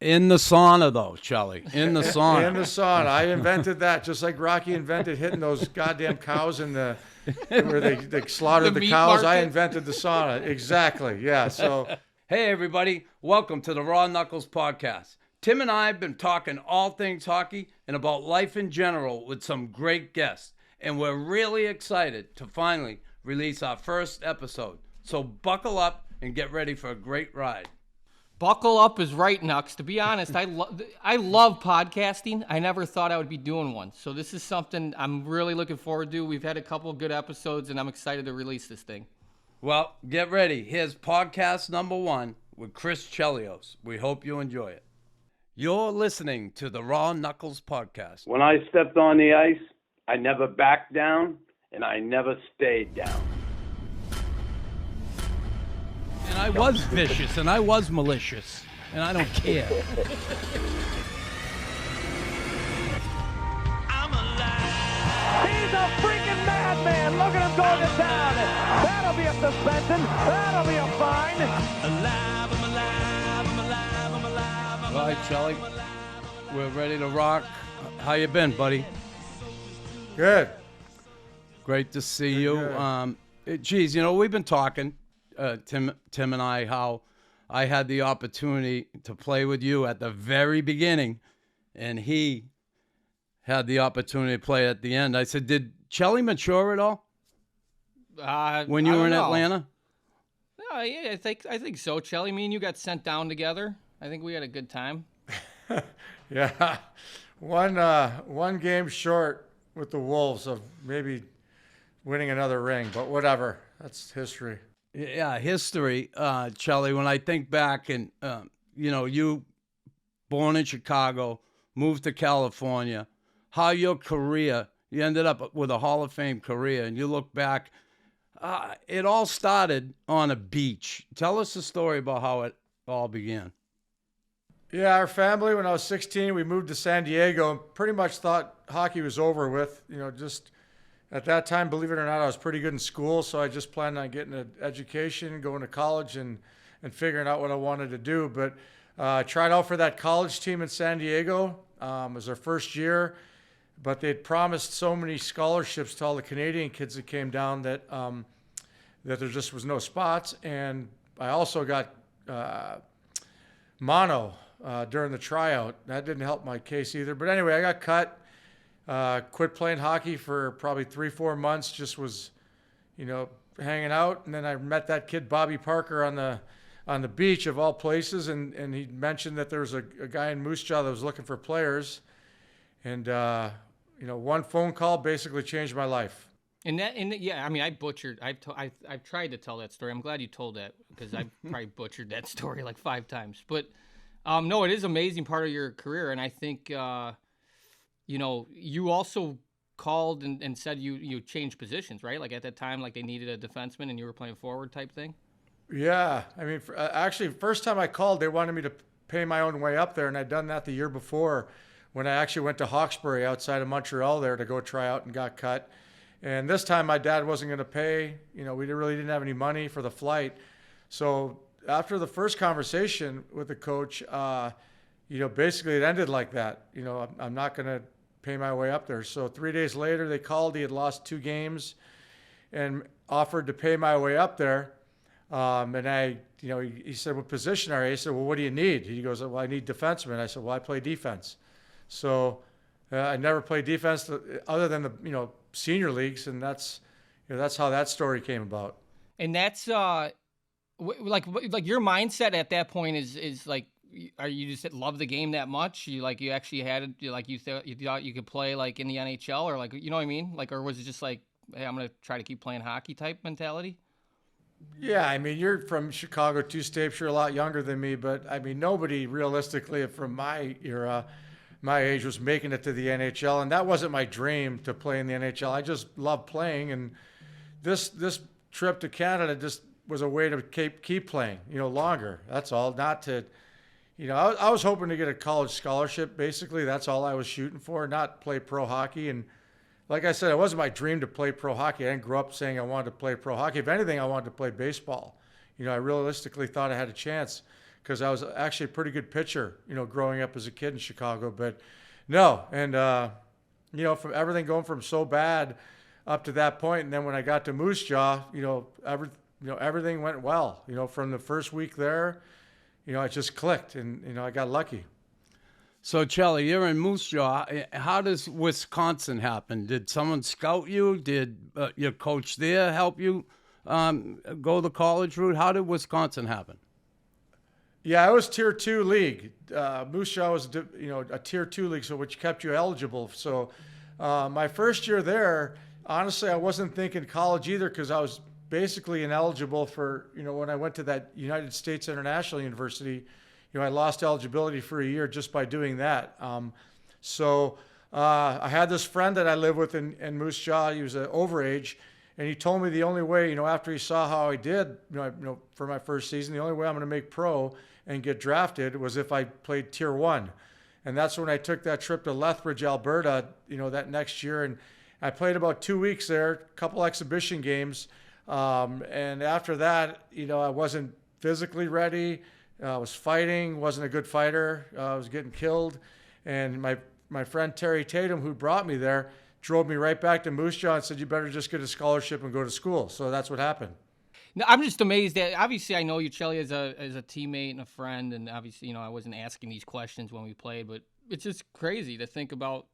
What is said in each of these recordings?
In the sauna, though, Chelly. In the sauna. In the sauna. I invented that, just like Rocky invented hitting those goddamn cows in the where they slaughtered the cows. Market. I invented the sauna. Exactly. Yeah. So, Hey, everybody. Welcome to the Raw Knuckles podcast. Tim and I have been talking all things hockey and about life in general with some great guests. And we're really excited to finally release our first episode. So buckle up and get ready for a great ride. Buckle up is right, Nux. To be honest, I love podcasting. I never thought I would be doing one. So this is something I'm really looking forward to. We've had a couple of good episodes, and I'm excited to release this thing. Well, get ready. Here's podcast number 1 with Chris Chelios. We hope you enjoy it. You're listening to the Raw Knuckles podcast. When I stepped on the ice, I never backed down, and I never stayed down. And I was vicious, and I was malicious, and I don't care. I'm alive. He's a freaking madman. Look at him going to town. That'll be a suspension. That'll be a fine. Alive, I'm alive, I'm alive, I'm alive, I'm All right, Chelly, we're ready to rock. How you been, buddy? good. Great to see you. Geez, you know, we've been talking, Tim and I, how I had the opportunity to play with you at the very beginning, and he had the opportunity to play at the end. I said, did Chelly mature at all when you were in Atlanta? Yeah, I think so, Chelly. Me and you got sent down together. I think we had a good time. Yeah. One game short with the Wolves of maybe winning another ring, but whatever. That's history. Yeah, history, Chelly. When I think back, and you know, you born in Chicago, moved to California, how your career, you ended up with a Hall of Fame career, and you look back, it all started on a beach. Tell us the story about how it all began. Yeah, our family, when I was 16, we moved to San Diego and pretty much thought hockey was over with. You know, just at that time, believe it or not, I was pretty good in school, so I just planned on getting an education, going to college, and figuring out what I wanted to do. But I tried out for that college team in San Diego. It was our first year, but they'd promised so many scholarships to all the Canadian kids that came down that that there just was no spots. And I also got mono during the tryout. That didn't help my case either. But anyway, I got cut. Quit playing hockey for probably 3-4 months. Just was, you know, hanging out. And then I met that kid Bobby Parker on the beach of all places, and he mentioned that there was a guy in Moose Jaw that was looking for players. And you know, one phone call basically changed my life. Yeah, I mean, I've tried to tell that story. I'm glad you told that, because I've probably butchered that story like 5 times. But no, it is an amazing part of your career, and I think you know, you also called and said you changed positions, right? Like at that time, like they needed a defenseman and you were playing forward type thing. Yeah, I mean, actually, first time I called, they wanted me to pay my own way up there, and I'd done that the year before when I actually went to Hawkesbury outside of Montreal there to go try out and got cut. And this time my dad wasn't going to pay. You know, we really didn't have any money for the flight. So after the first conversation with the coach, you know, basically it ended like that. You know, I'm not going to pay my way up there. So 3 days later they called. He had lost 2 games and offered to pay my way up there. And I, you know, he said, what position are you? I said, well, what do you need? He goes, well, I need defenseman. I said, well, I play defense. So I never played defense other than the, you know, senior leagues. And that's, you know, that's how that story came about. And that's like your mindset at that point is like, are you just love the game that much? You actually had you thought you could play like in the NHL, or like, you know what I mean? Like, or was it just like, hey, I'm going to try to keep playing hockey type mentality? Yeah, I mean, you're from Chicago, 2 states. You're a lot younger than me, but I mean, nobody realistically from my era, my age, was making it to the NHL, and that wasn't my dream to play in the NHL. I just love playing, and this trip to Canada just was a way to keep playing, you know, longer. That's all. Not to, you know, I was hoping to get a college scholarship. Basically, that's all I was shooting for, not play pro hockey. And like I said, it wasn't my dream to play pro hockey. I didn't grow up saying I wanted to play pro hockey. If anything, I wanted to play baseball. You know, I realistically thought I had a chance because I was actually a pretty good pitcher, growing up as a kid in Chicago. But no, and from everything going from so bad up to that point, and then when I got to Moose Jaw, everything went well. From the first week there, it just clicked, and I got lucky. So, Chelly, you're in Moose Jaw. How does Wisconsin happen? Did someone scout you? Did your coach there help you go the college route? How did Wisconsin happen? Yeah, it was Tier 2 league. Moose Jaw was, a Tier 2 league, so which kept you eligible. So my first year there, honestly, I wasn't thinking college either because I was basically ineligible for, when I went to that United States International University, I lost eligibility for a year just by doing that. So I had this friend that I live with in Moose Jaw. He was overage, and he told me the only way, after he saw how I did, for my first season, the only way I'm going to make pro and get drafted was if I played Tier 1. And that's when I took that trip to Lethbridge, Alberta, that next year. And I played about 2 weeks there, a couple exhibition games. And after that, I wasn't physically ready. I was fighting, wasn't a good fighter. I was getting killed. And my friend Terry Tatum, who brought me there, drove me right back to Moose Jaw and said, you better just get a scholarship and go to school. So that's what happened. No, I'm just amazed that obviously I know you, Chelly, as a teammate and a friend, and obviously I wasn't asking these questions when we played, but it's just crazy to think about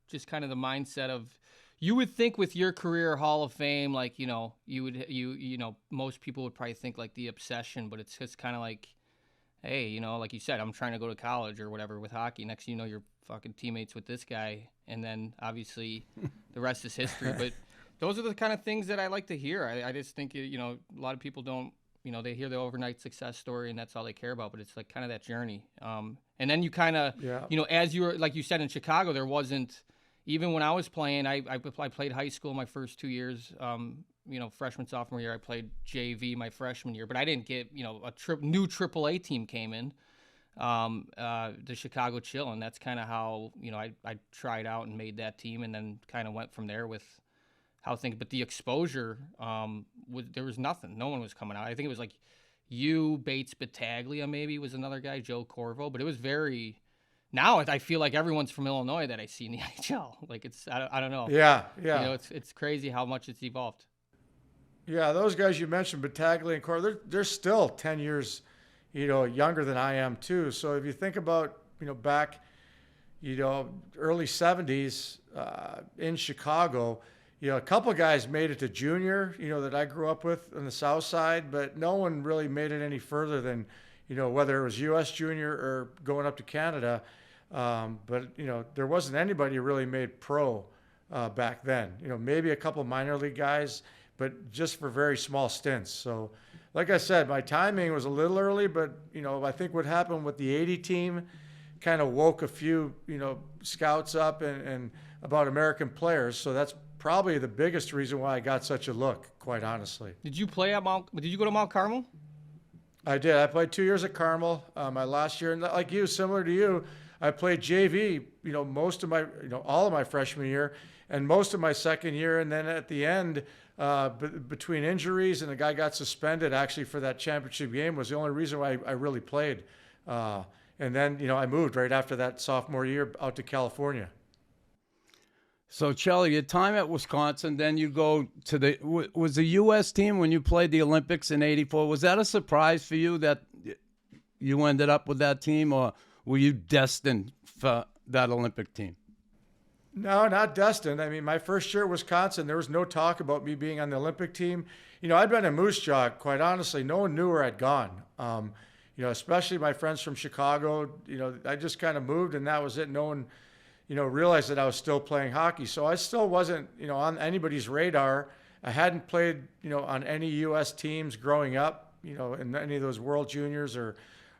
just kind of the mindset of you would think with your career Hall of Fame, like most people would probably think like the obsession, but it's just kind of like, hey, like you said, I'm trying to go to college or whatever with hockey. Next thing you know, you're fucking teammates with this guy, and then obviously the rest is history. But those are the kind of things that I like to hear. I just think, a lot of people don't, they hear the overnight success story and that's all they care about, but it's like kind of that journey. And then you kind of, as you were, like you said, in Chicago, there wasn't, even when I was playing, I played high school my first 2 years, freshman, sophomore year, I played JV my freshman year, but I didn't get, a new AAA team came in, the Chicago Chill, and that's kind of how, I tried out and made that team and then kind of went from there with how things, but the exposure, there was nothing. No one was coming out. I think it was like you, Bates Battaglia maybe was another guy, Joe Corvo, but it was very, now I feel like everyone's from Illinois that I see in the NHL. Like I don't know. Yeah. It's crazy how much it's evolved. Yeah, those guys you mentioned, Battaglia and Corvo, they're still 10 years, younger than I am too. So if you think about, back, early 70s in Chicago, a couple of guys made it to junior, that I grew up with on the South Side, but no one really made it any further than, whether it was U.S. junior or going up to Canada. But there wasn't anybody who really made pro back then. Maybe a couple minor league guys, but just for very small stints. So, like I said, my timing was a little early, but I think what happened with the 80 team kind of woke a few scouts up and about American players. So that's probably the biggest reason why I got such a look, quite honestly. Did you play did you go to Mount Carmel? I did. I played 2 years at Carmel. My last year, and like you, similar to you, I played JV, most of my, all of my freshman year and most of my second year. And then at the end, between injuries and the guy got suspended actually for that championship game was the only reason why I really played. And then, I moved right after that sophomore year out to California. So, Chelly, your time at Wisconsin, then you go to was the U.S. team when you played the Olympics in '84, was that a surprise for you that you ended up with that team, or were you destined for that Olympic team? No, not destined. I mean, my first year at Wisconsin, there was no talk about me being on the Olympic team. I'd been in Moose Jaw, quite honestly. No one knew where I'd gone. Especially my friends from Chicago. I just kind of moved, and that was it. No one realized that I was still playing hockey. So I still wasn't, on anybody's radar. I hadn't played, on any U.S. teams growing up, in any of those World Juniors or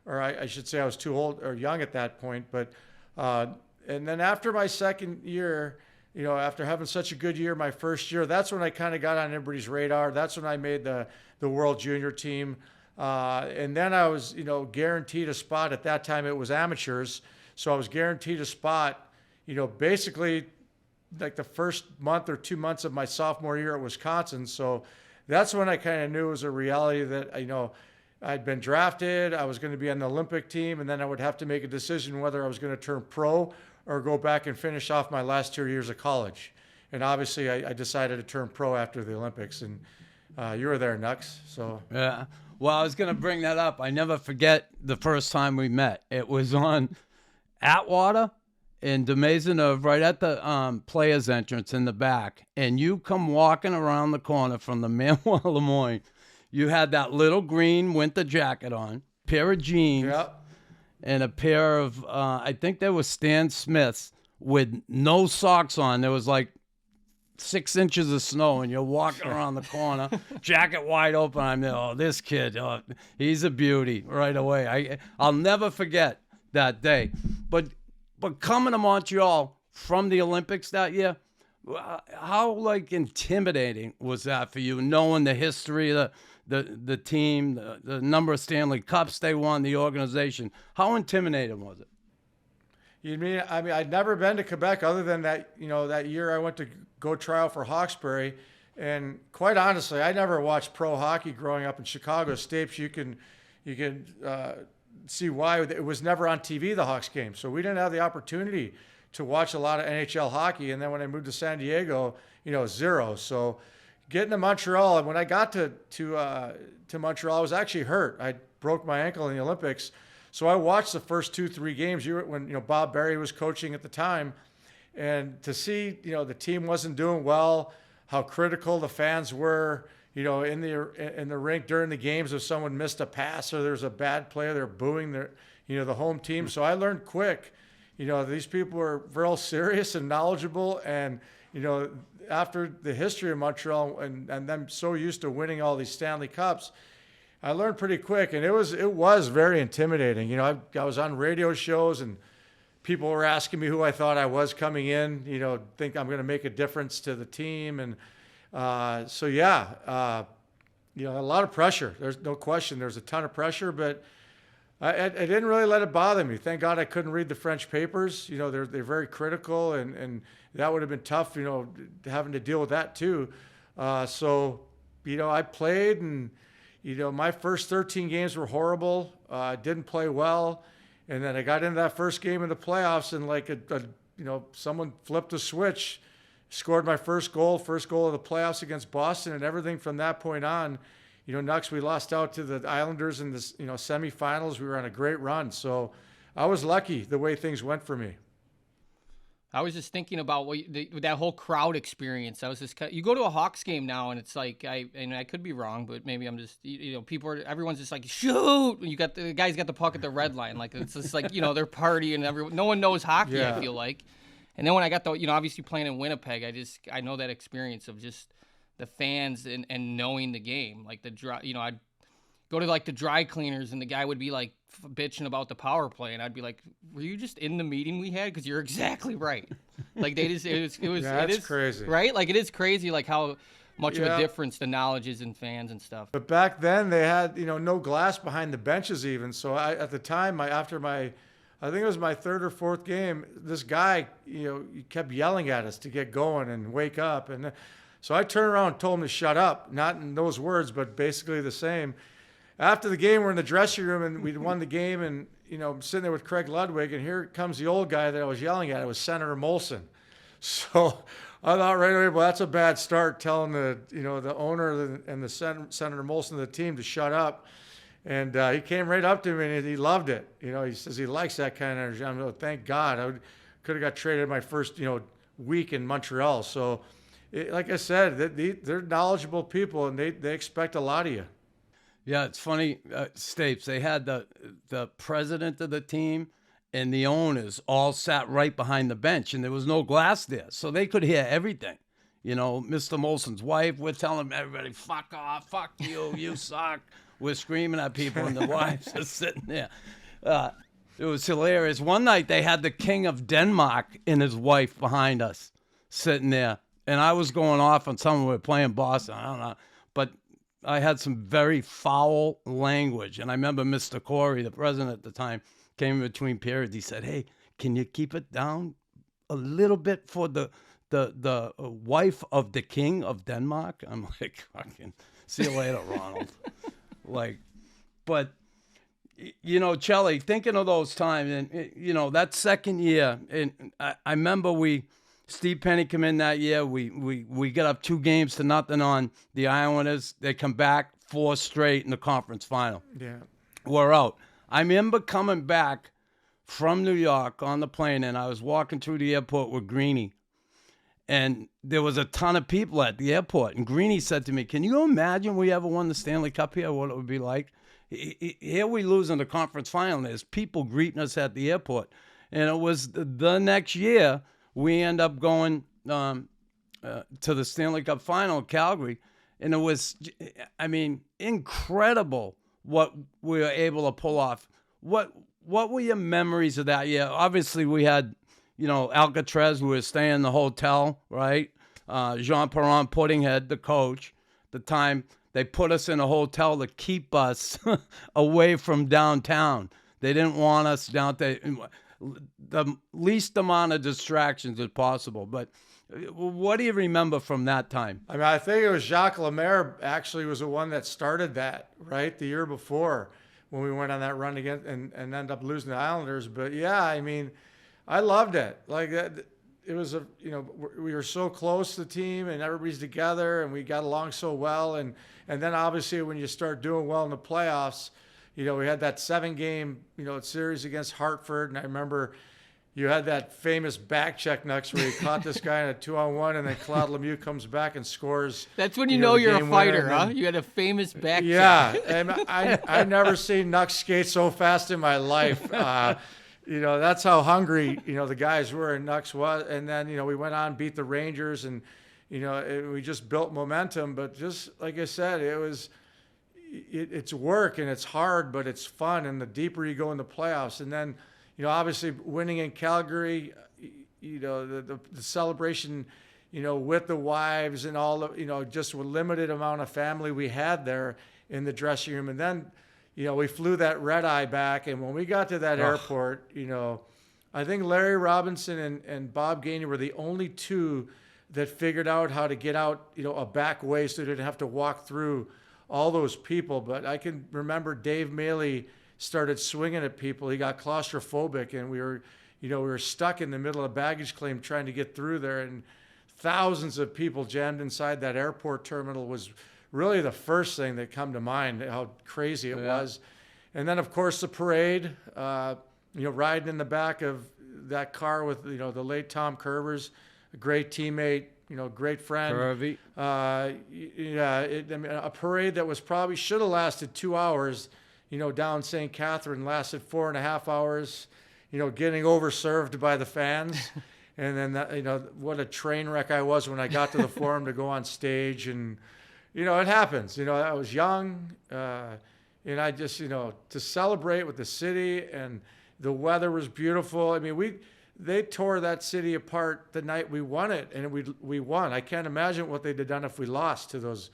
I should say I was too old or young at that point. But, and then after my second year, after having such a good year, my first year, that's when I kind of got on everybody's radar. That's when I made the World Junior team. And then I was, guaranteed a spot. At that time, it was amateurs. So I was guaranteed a spot, basically like the first month or 2 months of my sophomore year at Wisconsin. So that's when I kind of knew it was a reality that, I'd been drafted. I was going to be on the Olympic team, and then I would have to make a decision whether I was going to turn pro or go back and finish off my last 2 years of college. And obviously, I decided to turn pro after the Olympics, and you were there, Nux. So Yeah. Well, I was going to bring that up. I never forget the first time we met. It was on Atwater in Maisonneuve, right at the players' entrance in the back. And you come walking around the corner from the Manuel Lemoyne. You had that little green winter jacket on, pair of jeans, Yep. and a pair of, I think they were Stan Smiths with no socks on. There was like 6 inches of snow, and you're walking around the corner, jacket wide open. I'm there, oh, this kid, he's a beauty right away. I'll never forget that day. But coming to Montreal from the Olympics that year, how like intimidating was that for you, knowing the history of the team, the number of Stanley Cups they won, the organization? How intimidating was it? You mean, I mean, I'd never been to Quebec other than that, that year I went to go try out for Hawkesbury. And quite honestly, I never watched pro hockey growing up in Chicago. Stapes, you can see why it was never on TV, the Hawks game. So we didn't have the opportunity to watch a lot of NHL hockey. And then when I moved to San Diego, zero. So getting to Montreal, and when I got to Montreal, I was actually hurt. I broke my ankle in the Olympics. So I watched the first 2-3 games when Bob Berry was coaching at the time, and to see the team wasn't doing well, how critical the fans were, in the rink during the games. If someone missed a pass or there's a bad play, they're booing the home team. So I learned quick, these people were real serious and knowledgeable, and after the history of Montreal and them so used to winning all these Stanley Cups, I learned pretty quick, and it was very intimidating. I was on radio shows, and people were asking me who I thought I was coming in. Think I'm going to make a difference to the team, and a lot of pressure. There's no question. There's a ton of pressure, but I didn't really let it bother me. Thank God I couldn't read the French papers. They're very critical, and that would have been tough. Having to deal with that too. I played and. My first 13 games were horrible. I didn't play well. And then I got into that first game in the playoffs, and someone flipped a switch, scored my first goal of the playoffs against Boston, and everything from that point on, Nux, we lost out to the Islanders in the, semifinals. We were on a great run. So I was lucky the way things went for me. I was just thinking about that whole crowd experience. I was just you go to a Hawks game now, and it's like I could be wrong, but maybe I'm just everyone's just like shoot. The guys got the puck at the red line, like it's just like they're partying. No one knows hockey. Yeah. I feel like, and then when I got obviously playing in Winnipeg, I know that experience of just the fans and knowing the game, like I'd go to like the dry cleaners, and the guy would be like bitching about the power play, and I'd be like, were you just in the meeting we had? Because you're exactly right. Like it is crazy, right? Like it is crazy, like how much of a difference the knowledge is in fans and stuff. But back then they had no glass behind the benches even. So at the time, I think it was my third or fourth game, this guy he kept yelling at us to get going and wake up, and so I turned around and told him to shut up, not in those words, but basically the same. After the game, we're in the dressing room, and we'd won the game, and I'm sitting there with Craig Ludwig, and here comes the old guy that I was yelling at. It was Senator Molson. So I thought right away, well, that's a bad start, telling the owner and the Senator Molson of the team to shut up. And he came right up to me, and he loved it. He says he likes that kind of energy. I'm like, thank God. I could have got traded my first week in Montreal. So, like I said, they're knowledgeable people, and they expect a lot of you. Yeah, it's funny, Stapes. They had the president of the team and the owners all sat right behind the bench, and there was no glass there, so they could hear everything. Mr. Molson's wife, we're telling everybody, fuck off, fuck you, you suck. We're screaming at people, and the wives are sitting there. It was hilarious. One night, they had the King of Denmark and his wife behind us sitting there, and I was going off on someone. We were playing Boston, I don't know, but I had some very foul language. And I remember Mr. Corey, the president at the time, came in between periods. He said, hey, can you keep it down a little bit for the wife of the King of Denmark? I'm like, fucking, see you later, Ronald. Like, But you know, Chelly, thinking of those times, and you know, that second year, and I remember Steve Penny come in that year. We got up 2-0 on the Islanders. They come back 4 straight in the conference final. Yeah. We're out. I remember coming back from New York on the plane, and I was walking through the airport with Greeny, and there was a ton of people at the airport. And Greeny said to me, "Can you imagine we ever won the Stanley Cup here? What it would be like? Here we lose in the conference final. There's people greeting us at the airport." And it was the next year we end up going to the Stanley Cup final in Calgary, and it was, I mean, incredible what we were able to pull off. What were your memories of that year? Obviously, we had, you know, Alcatraz, who was staying in the hotel, right? Jean Perron Puddinghead, the coach, the time they put us in a hotel to keep us away from downtown. They didn't want us down there. The least amount of distractions as possible. But what do you remember from that time? I mean, I think it was Jacques Lemaire actually was the one that started that, right? The year before when we went on that run again and ended up losing the Islanders. But yeah, I mean, I loved it. Like that, it was we were so close to the team and everybody's together and we got along so well. And then obviously when you start doing well in the playoffs, you know, we had that 7-game, series against Hartford. And I remember you had that famous back check next where you caught this guy in a 2-on-1 and then Claude Lemieux comes back and scores. That's when you know you're a fighter, huh? You had a famous back check. Yeah. And I never seen Nuck skate so fast in my life. That's how hungry, the guys were and Nucks was. And then, we went on, beat the Rangers and, we just built momentum. But just like I said, it's work and it's hard, but it's fun. And the deeper you go in the playoffs and then, obviously winning in Calgary, the celebration, with the wives and all of, just a limited amount of family we had there in the dressing room. And then, we flew that red eye back. And when we got to that airport, I think Larry Robinson and Bob Gainey were the only two that figured out how to get out, a back way so they didn't have to walk through all those people. But I can remember Dave Maley started swinging at people. He got claustrophobic and we were stuck in the middle of baggage claim trying to get through there. And thousands of people jammed inside that airport terminal was really the first thing that come to mind, how crazy it was. And then, of course, the parade, riding in the back of that car with, the late Tom Curvers, a great teammate, great friend. Curvy. A parade that was probably should have lasted 2 hours, down St. Catherine, lasted 4.5 hours, getting overserved by the fans. And then, what a train wreck I was when I got to the Forum to go on stage. And, it happens. I was young, and I just, to celebrate with the city, and the weather was beautiful. I mean, they tore that city apart the night we won it, and we won. I can't imagine what they'd have done if we lost to those,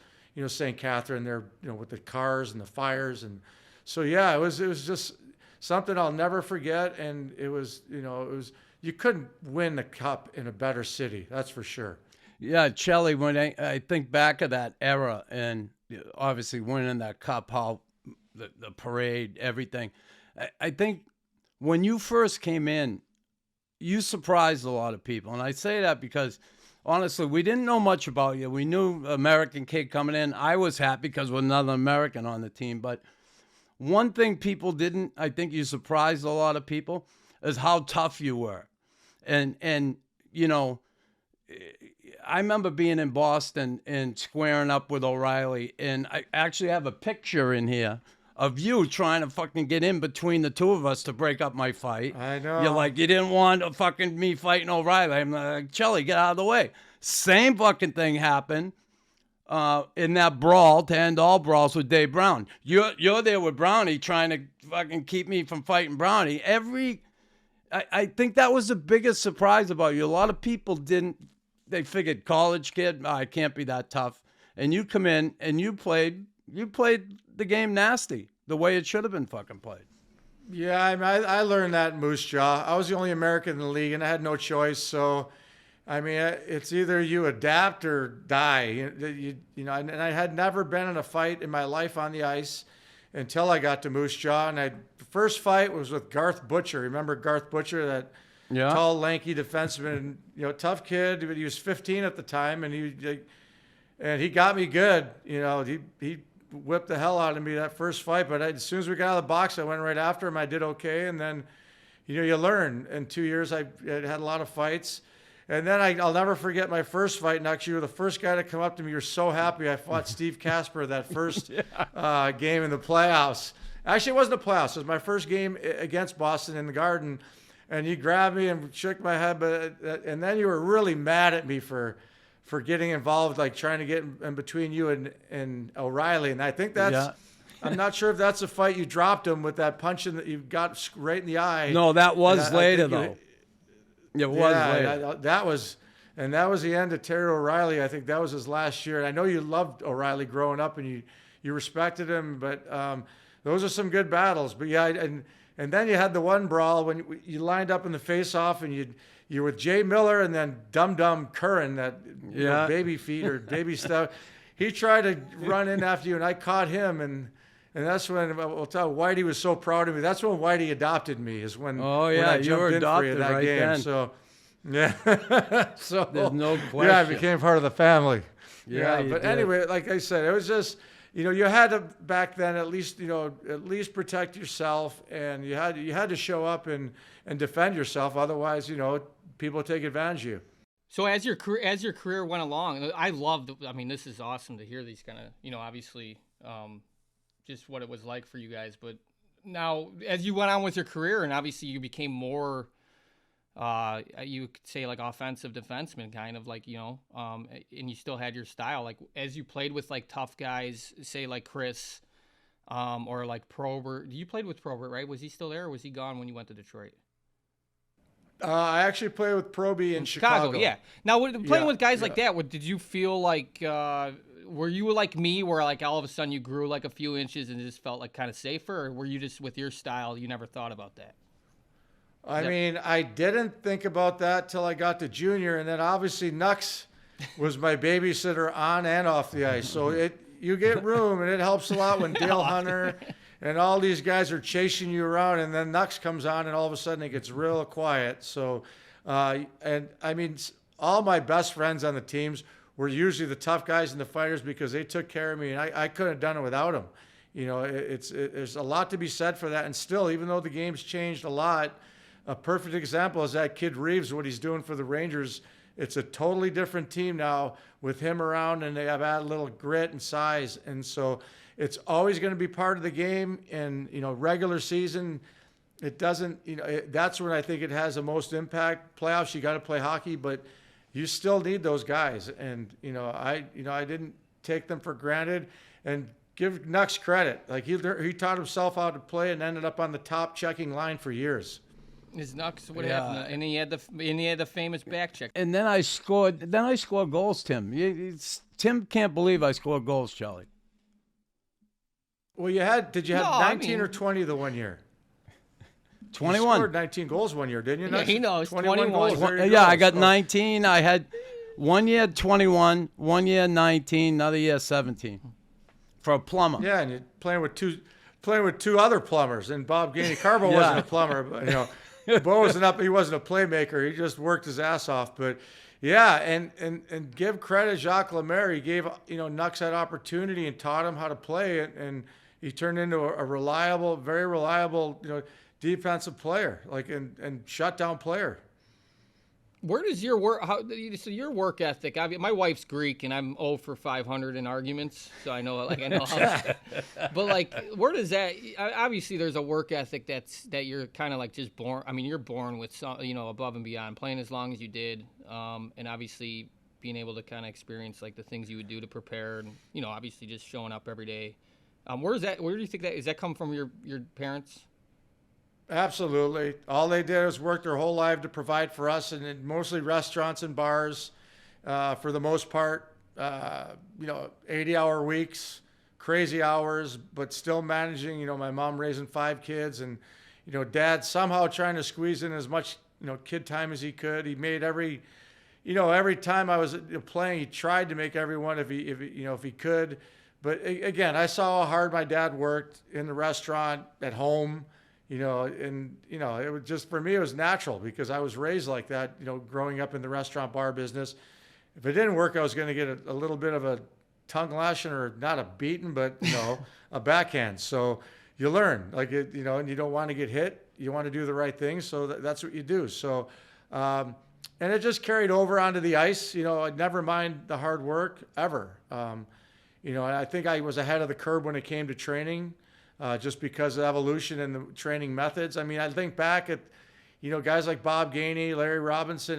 St. Catherine there, with the cars and the fires. And so, yeah, it was just something I'll never forget. And it was, you couldn't win the cup in a better city. That's for sure. Yeah, Chelly, when I think back of that era and obviously winning that cup, how the parade, everything, I think when you first came in, you surprised a lot of people. And I say that because, honestly, we didn't know much about you. We knew American kid coming in. I was happy because we're another American on the team. But one thing people didn't, I think you surprised a lot of people, is how tough you were. And I remember being in Boston and squaring up with O'Reilly, and I actually have a picture in here of you trying to fucking get in between the two of us to break up my fight. I know. You're like, you didn't want fucking me fighting O'Reilly. I'm like, Chelly, get out of the way. Same fucking thing happened in that brawl, to end all brawls with Dave Brown. You're there with Brownie trying to fucking keep me from fighting Brownie. I think that was the biggest surprise about you. A lot of people they figured college kid, I can't be that tough. And you come in and you played the game nasty, the way it should have been fucking played. Yeah, I learned that in Moose Jaw. I was the only American in the league, and I had no choice. So, it's either you adapt or die. And I had never been in a fight in my life on the ice. until I got to Moose Jaw. And the first fight was with Garth Butcher. Remember Garth Butcher, that tall, lanky defenseman, tough kid, but he was 15 at the time, and he got me good. He whipped the hell out of me that first fight, but as soon as we got out of the box, I went right after him. I did okay, and then, you learn. In 2 years, I had a lot of fights. And then I'll never forget my first fight. And actually, you were the first guy to come up to me. You're so happy I fought Steve Casper that first game in the playoffs. Actually, it wasn't the playoffs. It was my first game against Boston in the Garden. And you grabbed me and shook my head. And then you were really mad at me for getting involved, like trying to get in between you and O'Reilly. And I think that's I'm not sure if that's the fight you dropped him with that punch that you got right in the eye. No, that was later, though. It was later. That was the end of Terry O'Reilly. I think that was his last year. And I know you loved O'Reilly growing up and you respected him, but those are some good battles. But yeah, and then you had the one brawl when you lined up in the face-off and you're with Jay Miller and then Dum Dum Curran, that baby feet or baby stuff. He tried to run in after you, and I caught him, and that's when I'll tell Whitey was so proud of me. That's when Whitey adopted me. Is when when I you were jumped in for adopted you that right game. then. So yeah, so There's no question. Yeah, I became part of the family. Yeah, you but did. anyway, like I said, it was just. You had to back then at least protect yourself, and you had to show up and defend yourself. Otherwise, people take advantage of you. So as your career went along, I loved. I mean, this is awesome to hear these kind of, obviously, just what it was like for you guys. But now, as you went on with your career, and obviously you became more, you could say like offensive defenseman, kind of like, and you still had your style. Like as you played with like tough guys, say like Chris, or like Probert. You played with Probert, right? Was he still there, or was he gone when you went to Detroit? I actually played with Proby in Chicago. Yeah. Now, playing with guys like that, did you feel like, were you like me, where like all of a sudden you grew like a few inches and it just felt like kind of safer, or were you just with your style, you never thought about that? I mean, I didn't think about that till I got to junior, and then obviously Nux was my babysitter on and off the ice. So you get room, and it helps a lot when Dale Hunter and all these guys are chasing you around, and then Nux comes on, and all of a sudden it gets real quiet. So, and I mean, all my best friends on the teams were usually the tough guys and the fighters because they took care of me, and I couldn't have done it without them. There's a lot to be said for that, and still, even though the game's changed a lot. A perfect example is that kid Reeves, what he's doing for the Rangers. It's a totally different team now with him around, and they have added a little grit and size. And so it's always going to be part of the game. And, regular season, it doesn't, that's when I think it has the most impact. Playoffs, you got to play hockey, but you still need those guys. And, I didn't take them for granted. And give Nux credit. Like he taught himself how to play and ended up on the top checking line for years. His Nux would happen, and he had the famous back check. And then I scored goals, Tim. Tim can't believe I scored goals, Charlie. Well, did you have 19 or 20 the one year? 21. You scored 19 goals one year, didn't you? Yeah, he knows. 21 goals. I got 19. I had 1 year 21, 1 year 19, another year 17 for a plumber. Yeah, and you're playing with two other plumbers, and Bob Gainey. Carbo wasn't a plumber, but Bo wasn't he wasn't a playmaker. He just worked his ass off. But yeah, and give credit Jacques Lemaire. He gave Nux that opportunity and taught him how to play, and he turned into a reliable, very reliable, defensive player, and shutdown player. Where does your work? So your work ethic? My wife's Greek, and I'm 0 for 500 in arguments, so I know how. But where does that? Obviously, there's a work ethic that you're kind of like just born. I mean, you're born with some, above and beyond, playing as long as you did, and obviously being able to kind of experience like the things you would do to prepare, and obviously just showing up every day. Where do you think that is? That come from your parents? Absolutely. All they did was work their whole life to provide for us, and mostly restaurants and bars for the most part. 80-hour weeks, crazy hours, but still managing. My mom raising 5 kids, and Dad somehow trying to squeeze in as much kid time as he could. He made every time I was playing, he tried to make everyone if he could. again, I saw how hard my dad worked in the restaurant, at home, and, it was just, for me, it was natural because I was raised like that, growing up in the restaurant bar business. If it didn't work, I was going to get a little bit of a tongue lashing, or not a beating, but, a backhand. So you learn, and you don't want to get hit. You want to do the right thing. So that's what you do. So, and it just carried over onto the ice. I'd never mind the hard work ever. I think I was ahead of the curve when it came to training, just because of evolution and the training methods. I mean, I think back at, guys like Bob Gainey, Larry Robinson,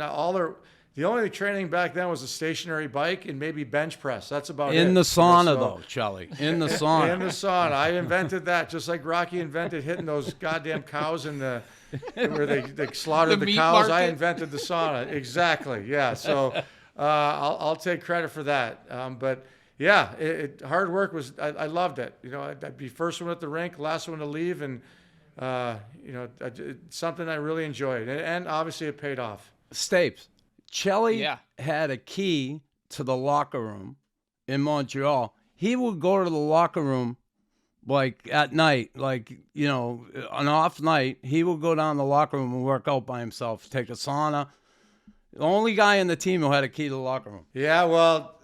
the only training back then was a stationary bike and maybe bench press. That's about it. In the sauna, though, Chelly. In the sauna. In the sauna. I invented that, just like Rocky invented hitting those goddamn cows where they slaughtered the cows. Market. I invented the sauna. Exactly. Yeah. So I'll take credit for that. But yeah, hard work was. I loved it. I'd be first one at the rink, last one to leave, and it's something I really enjoyed, and obviously it paid off. Stapes. Chelly had a key to the locker room in Montreal. He would go to the locker room like at night, an off night. He would go down the locker room and work out by himself, take a sauna. The only guy in the team who had a key to the locker room. Yeah, well,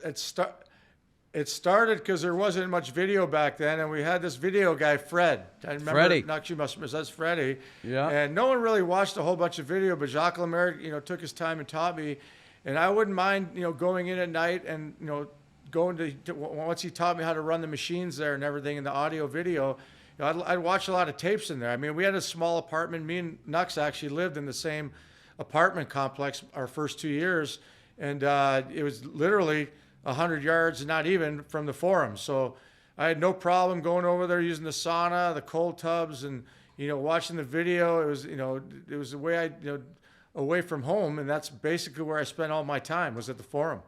it started because there wasn't much video back then, and we had this video guy, Fred. I remember Freddie. That's Freddie. Yeah. And no one really watched a whole bunch of video, but Jacques Lemaire, took his time and taught me. And I wouldn't mind, going in at night and, going to once he taught me how to run the machines there and everything in the audio video. I'd watch a lot of tapes in there. I mean, we had a small apartment. Me and Nux actually lived in the same apartment complex our first 2 years, and it was literally 100 yards, not even, from the Forum. So I had no problem going over there using the sauna, the cold tubs, and watching the video. It was the way away from home, and that's basically where I spent all my time, was at the Forum.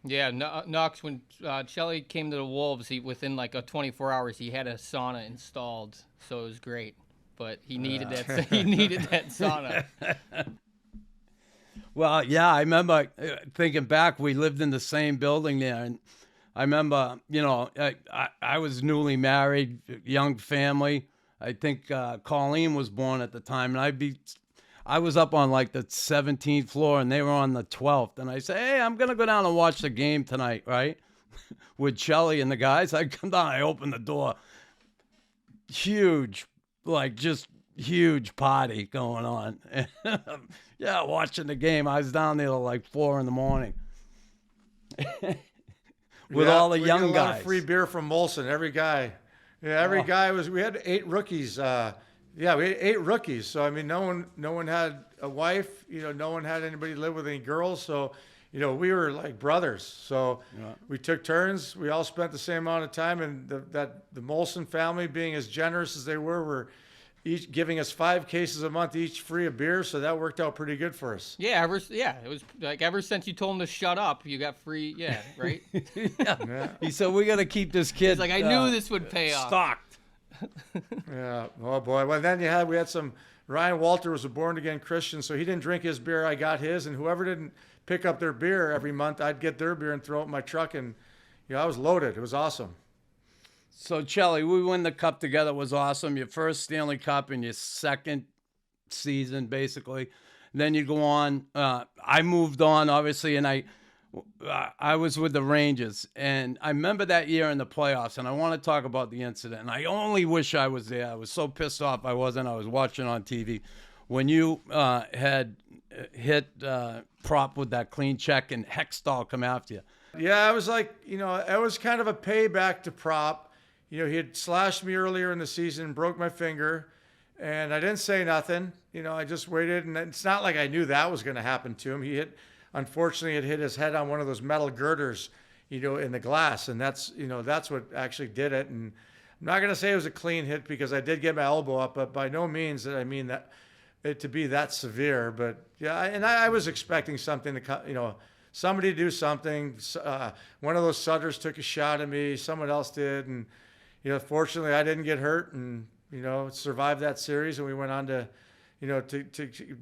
Yeah, Knox, when Chelly came to the Wolves, within like 24 hours, he had a sauna installed, so it was great. But he needed that. He needed that sauna. Well, yeah, I remember thinking back. We lived in the same building there, and I remember, I was newly married, young family. I think Colleen was born at the time, and I was up on like the 17th floor, and they were on the 12th. And I say, hey, I'm gonna go down and watch the game tonight, right? With Chelly and the guys. I come down, I open the door. Huge, just huge party going on. Yeah, watching the game. I was down there till like 4 a.m. with all the young guys. We got a lot guys. of free beer from Molson. Every guy. Yeah, every guy was. We had 8 rookies. We had 8 rookies. So I mean, no one had a wife. No one had anybody live with any girls. So, we were like brothers. So we took turns. We all spent the same amount of time. And the Molson family, being as generous as they were each giving us 5 cases a month each free of beer, so that worked out pretty good for us. Yeah, it was like ever since you told him to shut up, you got free. Yeah, right. Yeah. He said, we got to keep this kid. He's like, I knew this would pay off. Stocked. Yeah. Oh boy. Well, then we had some. Ryan Walter was a born again Christian, so he didn't drink his beer. I got his, and whoever didn't pick up their beer every month, I'd get their beer and throw it in my truck, and I was loaded. It was awesome. So, Chelly, we win the cup together. It was awesome. Your first Stanley Cup in your second season, basically. Then you go on. I moved on, obviously, and I was with the Rangers. And I remember that year in the playoffs, and I want to talk about the incident. And I only wish I was there. I was so pissed off I wasn't. I was watching on TV. When you had hit Prop with that clean check and Hextall come after you. Yeah, it was like, it was kind of a payback to Prop. He had slashed me earlier in the season, broke my finger, and I didn't say nothing. I just waited, and it's not like I knew that was going to happen to him. Unfortunately, it hit his head on one of those metal girders, in the glass, and that's what actually did it. And I'm not going to say it was a clean hit because I did get my elbow up, but by no means did I mean that it to be that severe. But yeah, and I was expecting something to, somebody to do something. One of those Sutters took a shot at me. Someone else did, and fortunately, I didn't get hurt, and survived that series, and we went on to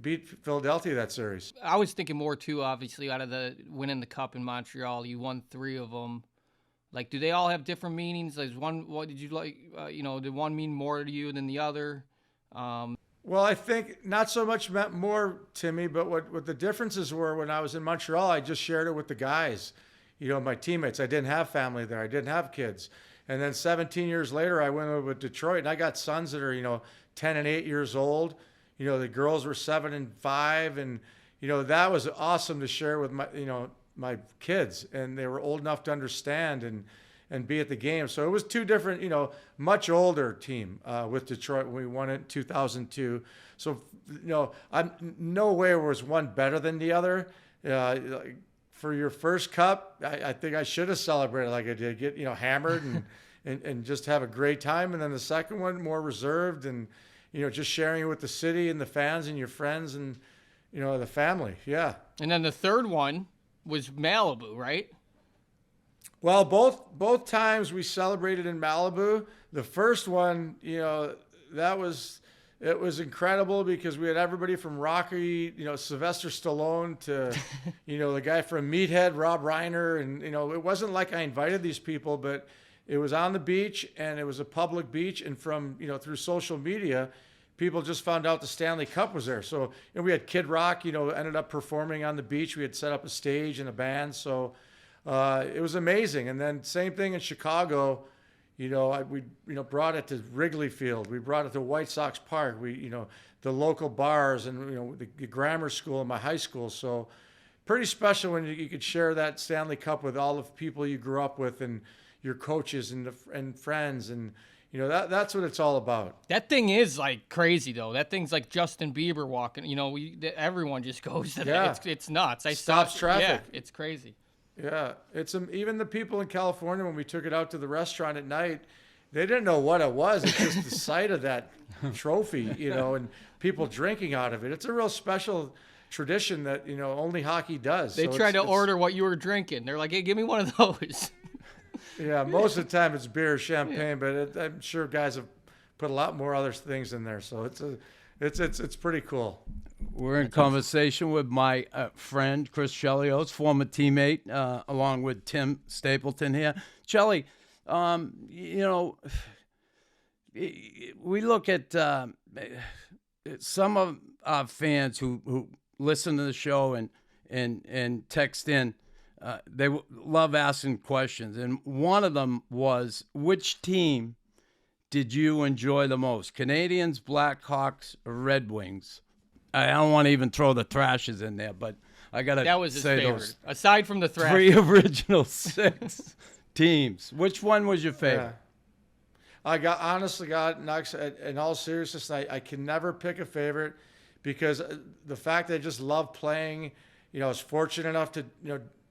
beat Philadelphia that series. I was thinking more too, obviously, out of the winning the cup in Montreal. You won 3 of them. Like, do they all have different meanings? Like, what did you like? Did one mean more to you than the other? Well, I think not so much meant more to me, but what the differences were when I was in Montreal, I just shared it with the guys, my teammates. I didn't have family there. I didn't have kids. And then 17 years later, I went over to Detroit, and I got sons that are, 10 and 8 years old. The girls were 7 and 5. And, that was awesome to share with my kids. And they were old enough to understand and be at the game. So it was two different, much older team with Detroit when we won it in 2002. So, I'm no way was one better than the other. For your first cup, I think I should have celebrated like I did, get, hammered and just have a great time. And then the second one, more reserved and, just sharing it with the city and the fans and your friends and, the family. Yeah. And then the third one was Malibu, right? Well, both times we celebrated in Malibu. The first one, it was incredible because we had everybody from Rocky, Sylvester Stallone to, the guy from Meathead, Rob Reiner. And, it wasn't like I invited these people, but it was on the beach and it was a public beach. And from, through social media, people just found out the Stanley Cup was there. So, and we had Kid Rock, ended up performing on the beach. We had set up a stage and a band. So it was amazing. And then same thing in Chicago. We brought it to Wrigley Field. We brought it to White Sox Park. The local bars and, the grammar school and my high school. So pretty special when you could share that Stanley Cup with all the people you grew up with and your coaches and friends. And, that's what it's all about. That thing is like crazy though. That thing's like Justin Bieber walking, everyone just goes to that. It's nuts. Stops traffic. Yeah, it's crazy. Yeah, it's even the people in California when we took it out to the restaurant at night, they didn't know what it was. It's just the sight of that trophy, and people drinking out of it. It's a real special tradition that only hockey does. They tried to order what you were drinking. They're like, "Hey, give me one of those." Yeah, most of the time it's beer, champagne, but I'm sure guys have put a lot more other things in there. So it's pretty cool. We're in conversation with my friend, Chris Chelios, former teammate, along with Tim Stapleton here. Chelly, we look at some of our fans who listen to the show and text in. They love asking questions. And one of them was, which team did you enjoy the most? Canadians, Blackhawks, or Red Wings? I don't want to even throw the Thrashers in there, but I got to say that was his favorite. Those aside from the Thrashers. 3 original 6 teams. Which one was your favorite? Yeah. Honestly, Knox, in all seriousness, I can never pick a favorite because the fact that I just love playing, I was fortunate enough to,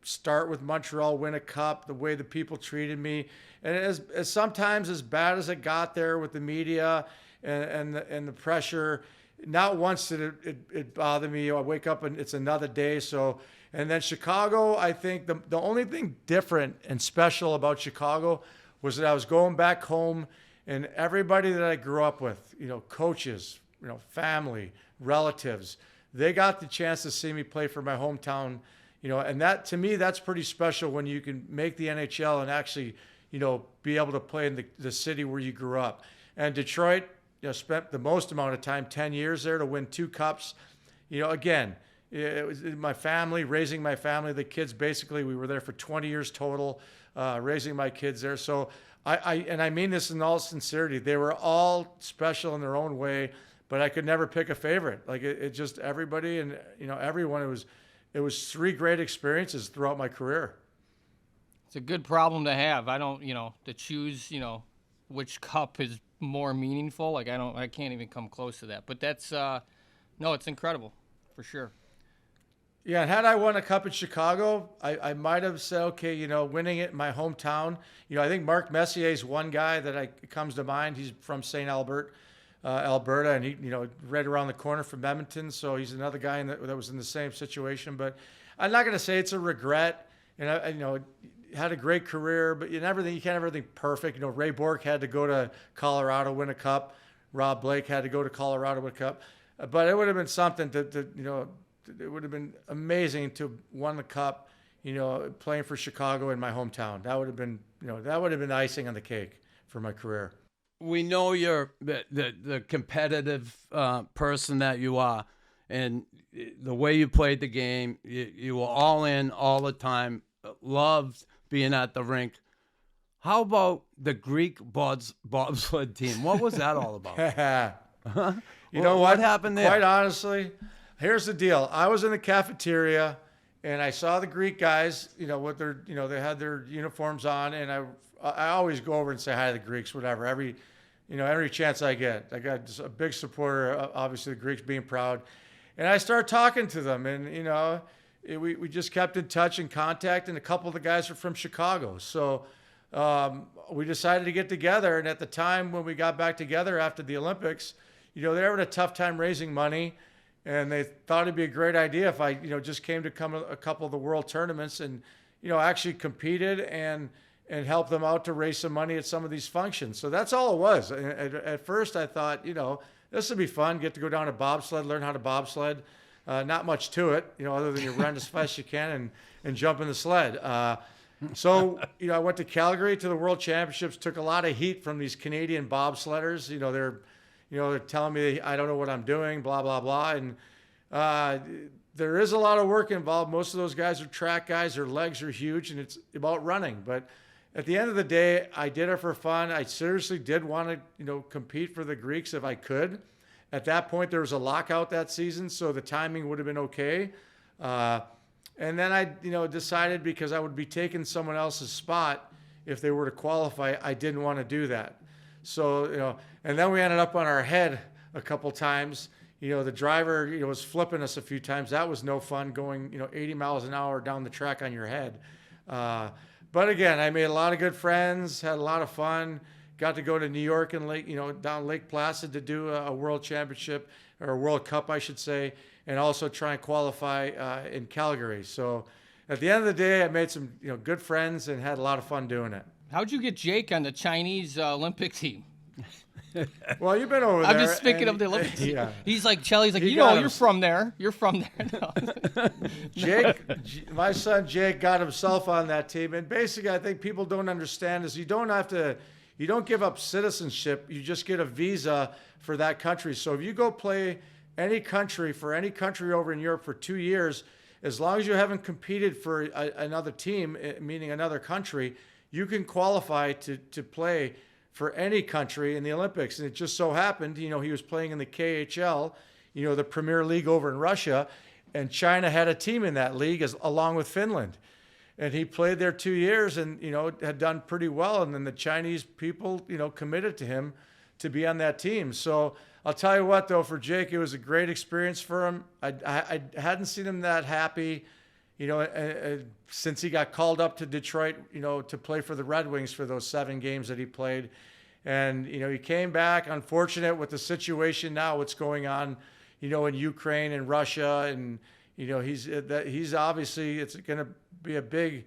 start with Montreal, win a cup, the way the people treated me. And as sometimes as bad as it got there with the media and the pressure, not once did it bother me. I wake up and it's another day. So, and then Chicago, I think the only thing different and special about Chicago was that I was going back home and everybody that I grew up with, coaches, family, relatives, they got the chance to see me play for my hometown, and that, to me, that's pretty special when you can make the NHL and actually, be able to play in the city where you grew up. And Detroit, spent the most amount of time, 10 years there to win 2 cups. Again, it was my family, raising my family, the kids, basically, we were there for 20 years total, raising my kids there. So I mean this in all sincerity, they were all special in their own way, but I could never pick a favorite. Like it just everybody and, everyone, it was 3 great experiences throughout my career. It's a good problem to have. I don't, to choose, which cup is more meaningful. Like I can't even come close to that. But that's, no, it's incredible for sure. Yeah, and had I won a cup in Chicago, I might have said, okay, winning it in my hometown. I think Mark Messier is one guy that comes to mind. He's from St. Albert, Alberta, and he, right around the corner from Edmonton. So he's another guy that was in the same situation. But I'm not going to say it's a regret. And I had a great career, but you can't have everything perfect. Ray Bourque had to go to Colorado, win a cup. Rob Blake had to go to Colorado, win a cup. But it would have been something it would have been amazing to won the cup, playing for Chicago in my hometown. That would have been, icing on the cake for my career. We know you're the competitive person that you are, and the way you played the game, you were all in all the time, loved being at the rink. How about the Greek bobsled team? What was that all about? You know what happened there? Quite honestly, here's the deal. I was in the cafeteria and I saw the Greek guys, with their, they had their uniforms on, and I always go over and say hi to the Greeks, whatever. Every chance I get. I got just a big supporter, obviously the Greeks being proud. And I started talking to them, and, we just kept in touch and contact, and a couple of the guys are from Chicago. So we decided to get together, and at the time when we got back together after the Olympics, they were having a tough time raising money, and they thought it'd be a great idea if I, just came to come a couple of the world tournaments and, actually competed and help them out to raise some money at some of these functions. So that's all it was. At first I thought, this would be fun, get to go down to bobsled, learn how to bobsled. Not much to it, other than you run as fast as you can and jump in the sled. So, I went to Calgary to the World Championships, took a lot of heat from these Canadian bobsledders. They're telling me I don't know what I'm doing, blah, blah, blah. And there is a lot of work involved. Most of those guys are track guys. Their legs are huge, and it's about running. But at the end of the day, I did it for fun. I seriously did want to, compete for the Greeks if I could. At that point, there was a lockout that season, so the timing would have been okay. And then I, decided because I would be taking someone else's spot if they were to qualify, I didn't want to do that. So, and then we ended up on our head a couple times. The driver, was flipping us a few times. That was no fun going, 80 miles an hour down the track on your head. But again, I made a lot of good friends, had a lot of fun, got to go to New York and down Lake Placid to do a world championship, or a World Cup, I should say, and also try and qualify in Calgary. So at the end of the day, I made some, good friends and had a lot of fun doing it. How'd you get Jake on the Chinese Olympic team? Well, you've been over there. I'm just thinking of the Olympics. Yeah. He's like, Chelios, like, you're from there. You're from there. No. Jake, my son Jake got himself on that team. And basically, I think people don't understand is you don't give up citizenship. You just get a visa for that country. So if you go play any country over in Europe for 2 years, as long as you haven't competed for another team, meaning another country, you can qualify to play for any country in the Olympics. And it just so happened, he was playing in the KHL, the Premier League over in Russia, and China had a team in that league along with Finland. And he played there 2 years and, had done pretty well. And then the Chinese people, committed to him to be on that team. So I'll tell you what, though, for Jake, it was a great experience for him. I hadn't seen him that happy, since he got called up to Detroit, to play for the Red Wings for those 7 games that he played. And, he came back, unfortunate with the situation now, what's going on, in Ukraine and Russia. And, he's obviously, it's going to be a big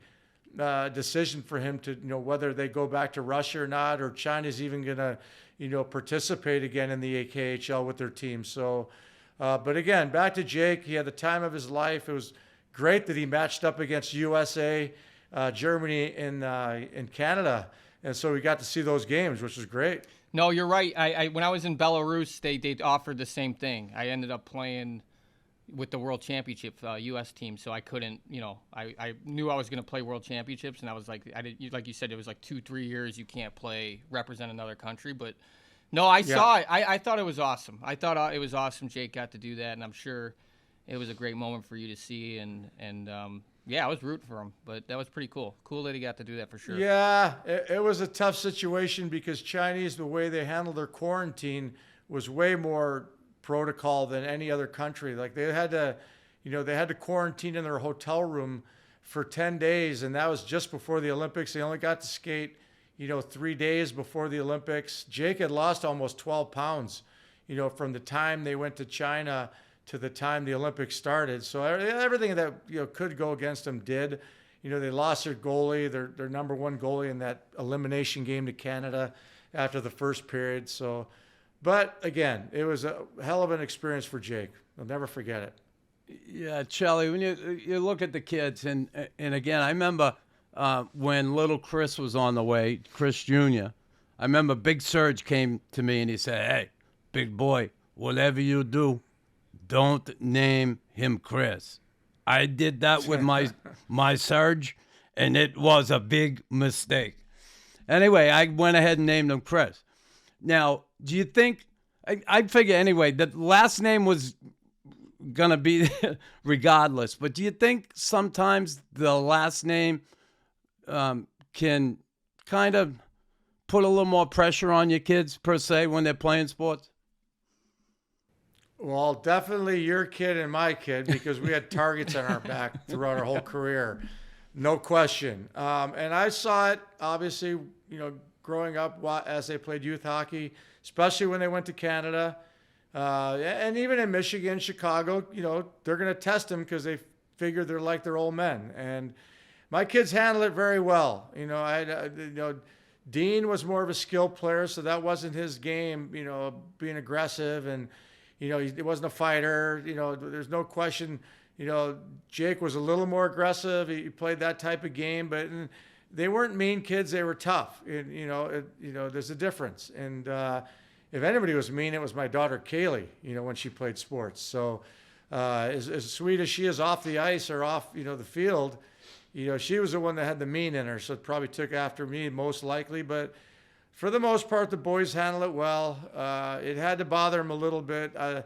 decision for him to, whether they go back to Russia or not, or China's even going to, participate again in the KHL with their team. So, but again, back to Jake, he had the time of his life. It was great that he matched up against USA, Germany, and Canada. And so we got to see those games, which was great. No, you're right. I when I was in Belarus, they offered the same thing. I ended up playing with the World Championship U.S. team, so I couldn't, I knew I was going to play World Championships, and I was like, like you said, it was like 2-3 years you can't represent another country. But no, I saw it. I thought it was awesome. I thought it was awesome Jake got to do that, and I'm sure it was a great moment for you to see. And I was rooting for him, but that was pretty cool. Cool that he got to do that for sure. Yeah, it was a tough situation because Chinese, the way they handled their quarantine was way more protocol than any other country. Like they had to quarantine in their hotel room for 10 days, and that was just before the Olympics. They only got to skate 3 days before the Olympics. Jake had lost almost 12 pounds from the time they went to China to the time the Olympics started. So everything that could go against them did. They lost their goalie, their number one goalie in that elimination game to Canada after the first period. So but again, it was a hell of an experience for Jake. I'll never forget it. Yeah, Chelly, when you look at the kids, and again, I remember when little Chris was on the way, Chris Jr., I remember Big Surge came to me and he said, "Hey, big boy, whatever you do, don't name him Chris." I did that with my Surge, and it was a big mistake. Anyway, I went ahead and named him Chris. Now, do you think, I figure anyway, that last name was going to be regardless, but do you think sometimes the last name can kind of put a little more pressure on your kids, per se, when they're playing sports? Well, definitely your kid and my kid, because we had targets on our back throughout our whole career. No question. And I saw it, obviously, growing up as they played youth hockey, especially when they went to Canada. And even in Michigan, Chicago, they're going to test them because they figure they're like their old men. And my kids handle it very well. Dean was more of a skill player, so that wasn't his game, being aggressive and, he wasn't a fighter. There's no question. Jake was a little more aggressive. He played that type of game, but they weren't mean kids. They were tough. There's a difference. And if anybody was mean, it was my daughter Kaylee. When she played sports. So as sweet as she is off the ice or off the field, she was the one that had the mean in her. So it probably took after me most likely, but. For the most part, the boys handle it well. It had to bother them a little bit. I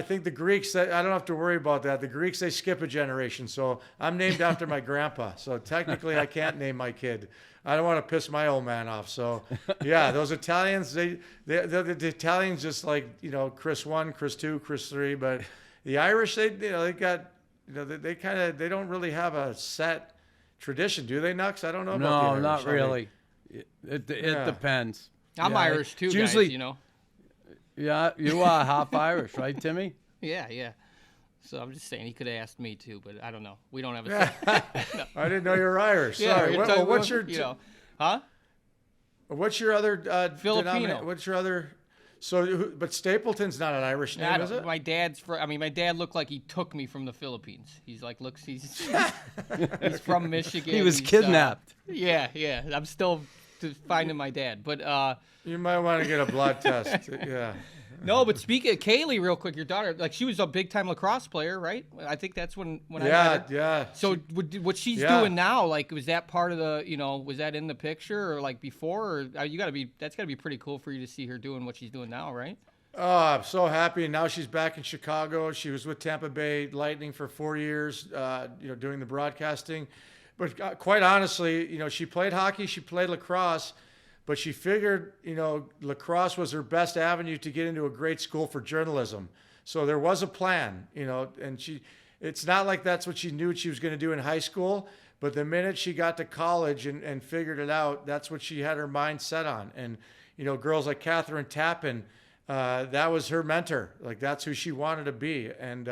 think the Greeks, I don't have to worry about that. The Greeks, they skip a generation. So I'm named after my grandpa. So technically, I can't name my kid. I don't want to piss my old man off. So yeah, those Italians, the Italians just like, Chris 1, Chris 2, Chris 3. But the Irish, they got, they don't really have a set tradition, do they, Nux? I don't know about the Irish. No, not really. It depends. I'm Irish too, usually, guys, Yeah, you are half Irish, right, Timmy? Yeah. So I'm just saying he could have asked me too, but I don't know. We don't have a no. I didn't know you were Irish. Sorry. What's your huh? What's your other Filipino? What's your other but Stapleton's not an Irish name, is it? My dad looked like he took me from the Philippines. He's from Michigan. He was kidnapped. Yeah. I'm still finding my dad, but you might want to get a blood test. Yeah. No, but speaking of Kaylee, real quick, your daughter, she was a big time lacrosse player, right? I think that's when I met her. Yeah. So what she's doing now, was that part of the, was that in the picture or before? Or that's gotta be pretty cool for you to see her doing what she's doing now, right? Oh, I'm so happy. Now she's back in Chicago. She was with Tampa Bay Lightning for 4 years, doing the broadcasting. But quite honestly, she played hockey, she played lacrosse. But she figured, lacrosse was her best avenue to get into a great school for journalism. So there was a plan, and it's not like that's what she knew she was going to do in high school. But the minute she got to college and figured it out, that's what she had her mind set on. And, girls like Catherine Tappan, that was her mentor. That's who she wanted to be. And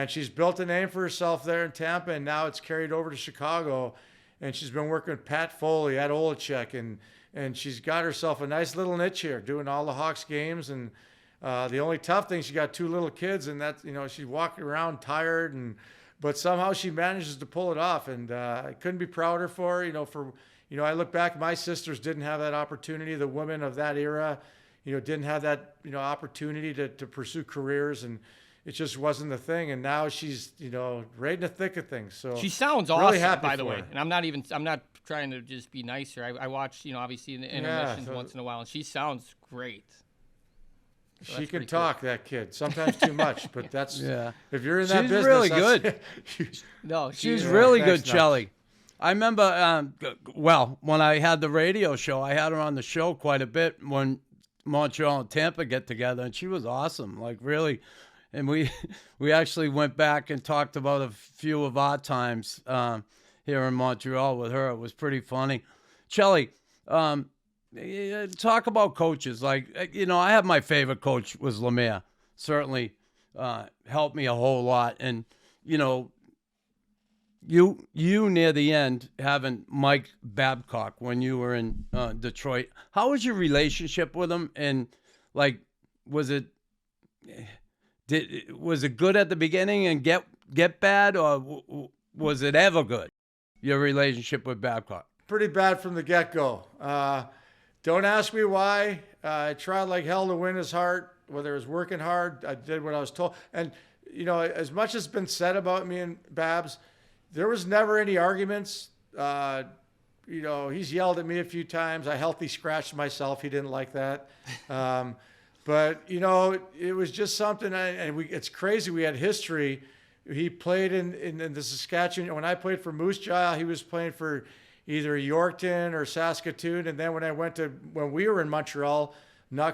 she's built a name for herself there in Tampa, and now it's carried over to Chicago. And she's been working with Pat Foley at Olachek, and she's got herself a nice little niche here, doing all the Hawks games. And the only tough thing, she got 2 little kids, and that she's walking around tired, but somehow she manages to pull it off. And I couldn't be prouder for her. I look back, my sisters didn't have that opportunity. The women of that era, didn't have that opportunity to pursue careers, and it just wasn't the thing. And now she's right in the thick of things. So she sounds really awesome, by the way. her. And I'm not trying to just be nicer. I watch, obviously in the intermissions once in a while, and she sounds great. So she can talk, cool. That kid. Sometimes too much, but that's if you're in that business. She's really good. No, she's really good, Chelly. I remember, when I had the radio show, I had her on the show quite a bit when Montreal and Tampa get together, and she was awesome, really. And we actually went back and talked about a few of our times here in Montreal with her. It was pretty funny. Chelly, talk about coaches. I have my favorite coach was Lemaire. Certainly helped me a whole lot. And, you near the end having Mike Babcock when you were in Detroit. How was your relationship with him? And, was it... Was it good at the beginning and get bad, or was it ever good? Your relationship with Babcock? Pretty bad from the get-go. Don't ask me why. I tried like hell to win his heart. Whether it was working hard, I did what I was told. And as much as been said about me and Babs, there was never any arguments. He's yelled at me a few times. I healthy scratched myself. He didn't like that. But it was just something. It's crazy. We had history. He played in the Saskatchewan. When I played for Moose Jaw, he was playing for either Yorkton or Saskatoon. And then when we were in Montreal,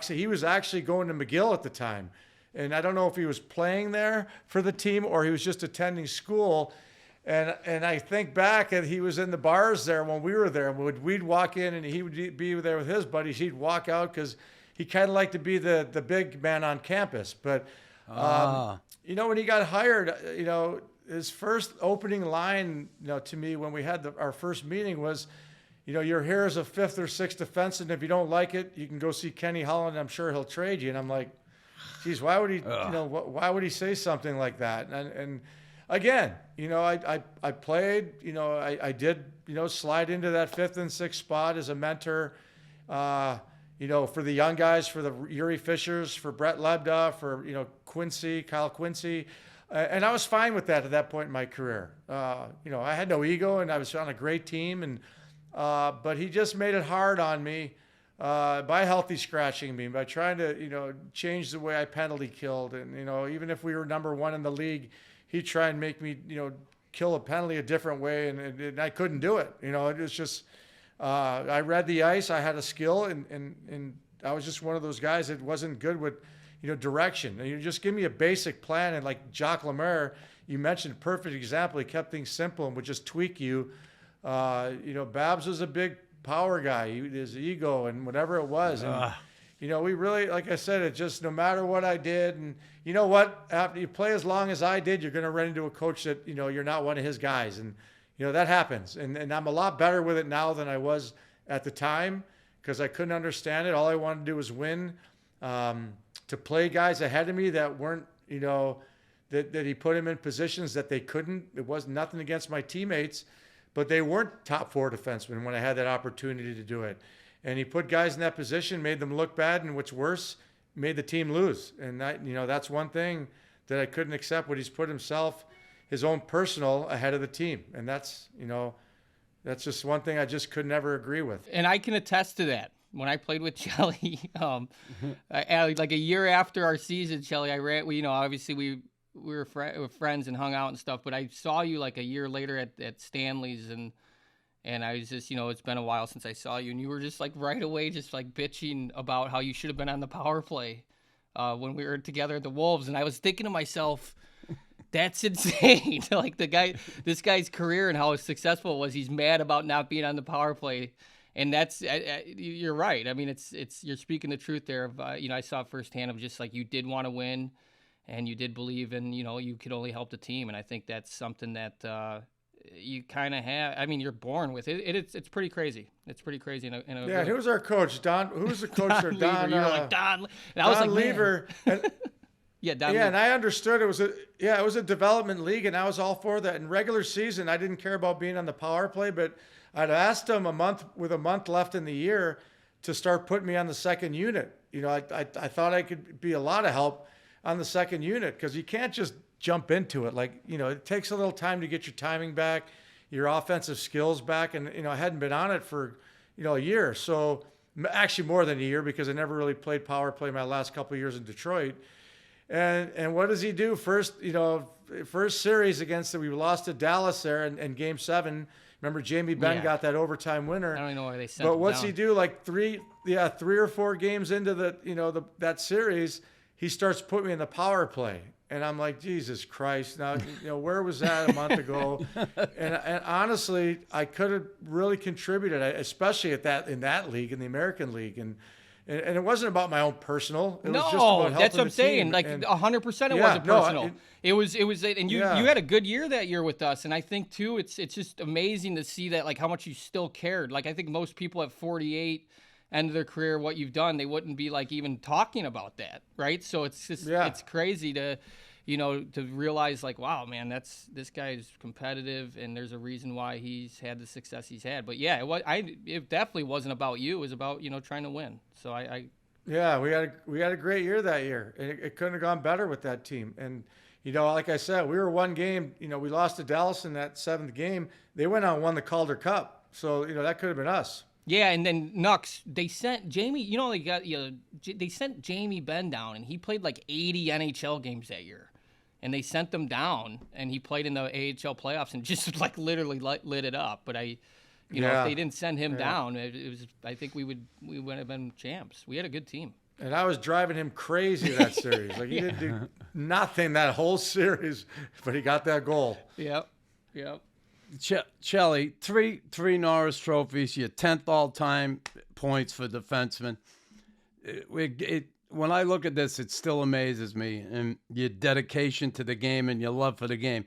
he was actually going to McGill at the time. And I don't know if he was playing there for the team or he was just attending school. And I think back, and he was in the bars there when we were there. We'd walk in, and he would be there with his buddies. He'd walk out because he kind of liked to be the big man on campus. But, when he got hired, his first opening line, to me when we had our first meeting was, you're here as a fifth or sixth defenseman. And if you don't like it, you can go see Kenny Holland. I'm sure he'll trade you. And I'm like, geez, why would he, why would he say something like that? And again, I played, I did, slide into that fifth and sixth spot as a mentor, for the young guys, for the Yuri Fishers, for Brett Lebda, for, Kyle Quincy. And I was fine with that at that point in my career. I had no ego and I was on a great team. But he just made it hard on me by healthy scratching me, by trying to, change the way I penalty killed. And, even if we were number one in the league, he'd try and make me, kill a penalty a different way, and I couldn't do it. It was just, I read the ice, I had a skill, and I was just one of those guys that wasn't good with, direction. And you just give me a basic plan, and like Jacques Lemaire, you mentioned a perfect example. He kept things simple and would just tweak you. Babs was a big power guy, his ego and whatever it was. And, we really, like I said, it just, no matter what I did, and you know what, after you play as long as I did, you're going to run into a coach that, you're not one of his guys. And, that happens. And I'm a lot better with it now than I was at the time because I couldn't understand it. All I wanted to do was win. To play guys ahead of me that weren't, that he put him in positions that they couldn't. It was nothing against my teammates, but they weren't top four defensemen when I had that opportunity to do it. And he put guys in that position, made them look bad, and what's worse, made the team lose. And that, that's one thing that I couldn't accept, what he's put himself, his own personal, ahead of the team. And that's, that's just one thing I just could never agree with. And I can attest to that. When I played with Chelly, like a year after our season, Chelly, I ran. Obviously we were friends and hung out and stuff. But I saw you like a year later at Stanley's, and I was just, it's been a while since I saw you, and you were just like right away, just like bitching about how you should have been on the power play when we were together at the Wolves. And I was thinking to myself, that's insane. Like this guy's career and how successful it was. He's mad about not being on the power play. And that's, you're right. I mean, it's you're speaking the truth there. Of I saw firsthand of just like you did want to win, and you did believe in you could only help the team. And I think that's something that you kind of have. I mean, you're born with it. It's pretty crazy. It's pretty crazy. Yeah. Who was our coach? Don. Who was the coach there? Don. You were like Don. And I was like, Lever. Yeah, Don. Yeah, and I understood it was a development league, and I was all for that. In regular season, I didn't care about being on the power play, but I'd asked him a month left in the year to start putting me on the second unit. I thought I could be a lot of help on the second unit because you can't just jump into it. Like, it takes a little time to get your timing back, your offensive skills back. And, I hadn't been on it for, a year. So actually more than a year because I never really played power play my last couple of years in Detroit. And what does he do? First series we lost to Dallas there in Game 7. Remember, Jamie Benn got that overtime winner. I don't know why they sent But him what's down. he do? Like 3 or 4 games into that series, he starts putting me in the power play, and I'm like, Jesus Christ! Now, where was that a month ago? and honestly, I could have really contributed, especially in that league, in the American League, and it wasn't about my own personal. It was just about helping that's what I'm the saying. team. Like 100%, it wasn't personal. It was, and you had a good year that year with us, and I think too, it's just amazing to see that, like how much you still cared. Like I think most people at 48 end of their career, what you've done, they wouldn't be like even talking about that, right? So it's just it's crazy to, to realize like, wow, man, this guy's competitive, and there's a reason why he's had the success he's had. But yeah, it definitely wasn't about you. It was about trying to win. So Yeah, we had a great year that year, and it couldn't have gone better with that team. And like I said, we were one game. We lost to Dallas in that 7th game. They went out and won the Calder Cup, so that could have been us. Yeah, and then Nux, they sent Jamie. They sent Jamie Benn down, and he played like 80 NHL games that year, and they sent them down, and he played in the AHL playoffs and just like literally lit it up. But if they didn't send him down, it was. I think we would have been champs. We had a good team. And I was driving him crazy that series. Like he didn't do nothing that whole series, but he got that goal. Yep. Chelly, three Norris trophies, your 10th all-time points for defenseman. When I look at this, it still amazes me, and your dedication to the game and your love for the game.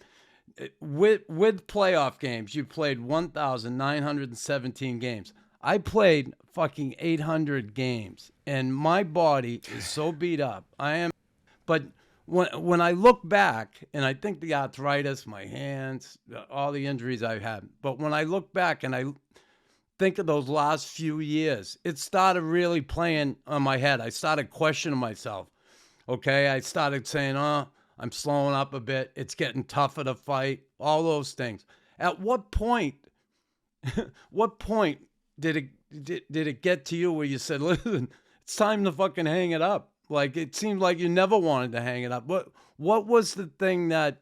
With playoff games, you played 1,917 games. I played fucking 800 games, and my body is so beat up. But when I look back, and I think the arthritis, my hands, all the injuries I've had, but when I look back and I think of those last few years, it started really playing on my head. I started questioning myself. Okay, I started saying, I'm slowing up a bit. It's getting tougher to fight. All those things. At what point did it get to you where you said, listen, it's time to fucking hang it up? Like, it seemed like you never wanted to hang it up. What was the thing that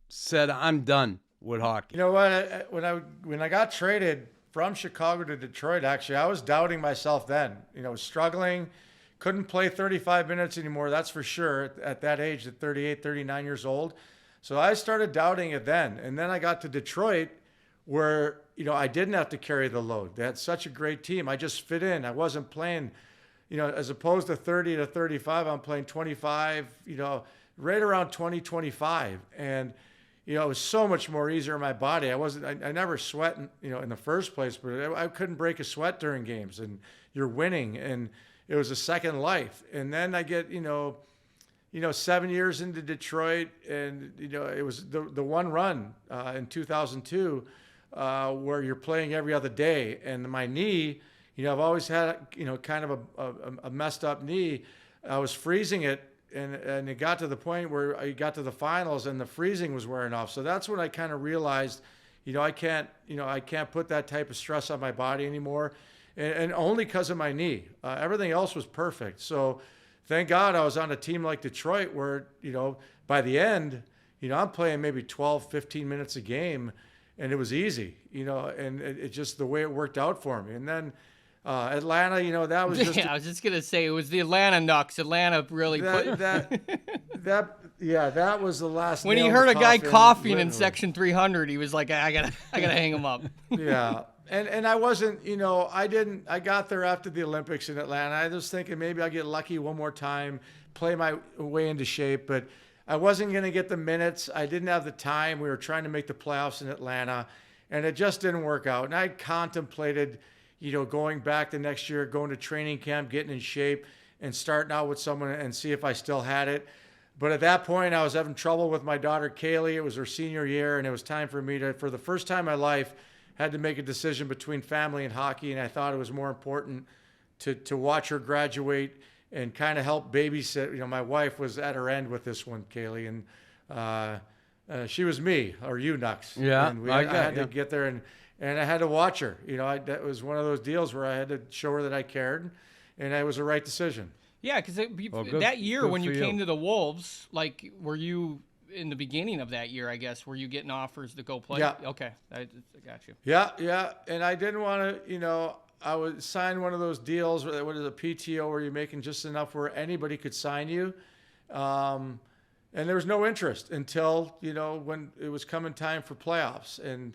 said, I'm done with hockey? You know what? When I got traded from Chicago to Detroit, actually, I was doubting myself then. Struggling, couldn't play 35 minutes anymore, that's for sure, at that age, at 38, 39 years old. So I started doubting it then. And then I got to Detroit where, I didn't have to carry the load. They had such a great team. I just fit in. I wasn't playing, as opposed to 30 to 35, I'm playing 25, right around 20, 25. And, it was so much more easier on my body. I never sweat, in the first place, but I couldn't break a sweat during games, and you're winning, and it was a second life. And then I get, 7 years into Detroit, and, it was the one run in 2002 where you're playing every other day. And my knee, I've always had, kind of a messed up knee. I was freezing it, and it got to the point where I got to the finals, and the freezing was wearing off. So that's when I kind of realized, I can't put that type of stress on my body anymore, and only because of my knee. Everything else was perfect. So thank God I was on a team like Detroit where, by the end, I'm playing maybe 12, 15 minutes a game, and it was easy, and it just the way it worked out for me. And then Atlanta, that was just... Yeah, I was just going to say, it was the Atlanta Knucks. Atlanta really that was the last... When he heard a guy coughing in section 300, he was like, I gotta hang him up. Yeah. And I wasn't, I got there after the Olympics in Atlanta. I was thinking maybe I'll get lucky one more time, play my way into shape, but I wasn't going to get the minutes. I didn't have the time. We were trying to make the playoffs in Atlanta, and it just didn't work out. And I contemplated, going back the next year, going to training camp, getting in shape, and starting out with someone and see if I still had it. But at that point, I was having trouble with my daughter, Kaylee. It was her senior year, and it was time for me to, for the first time in my life, had to make a decision between family and hockey, and I thought it was more important to watch her graduate and kind of help babysit. My wife was at her end with this one, Kaylee, and she was me, or you, Nux. Yeah, and I had to get there, and I had to watch her. That was one of those deals where I had to show her that I cared, and it was the right decision. Yeah, because that year when you came to the Wolves, like, were you in the beginning of that year, I guess, were you getting offers to go play? Yeah. Okay, I got you. Yeah, and I didn't want to, I would sign one of those deals, what is a PTO, where you're making just enough where anybody could sign you. And there was no interest until, when it was coming time for playoffs. And,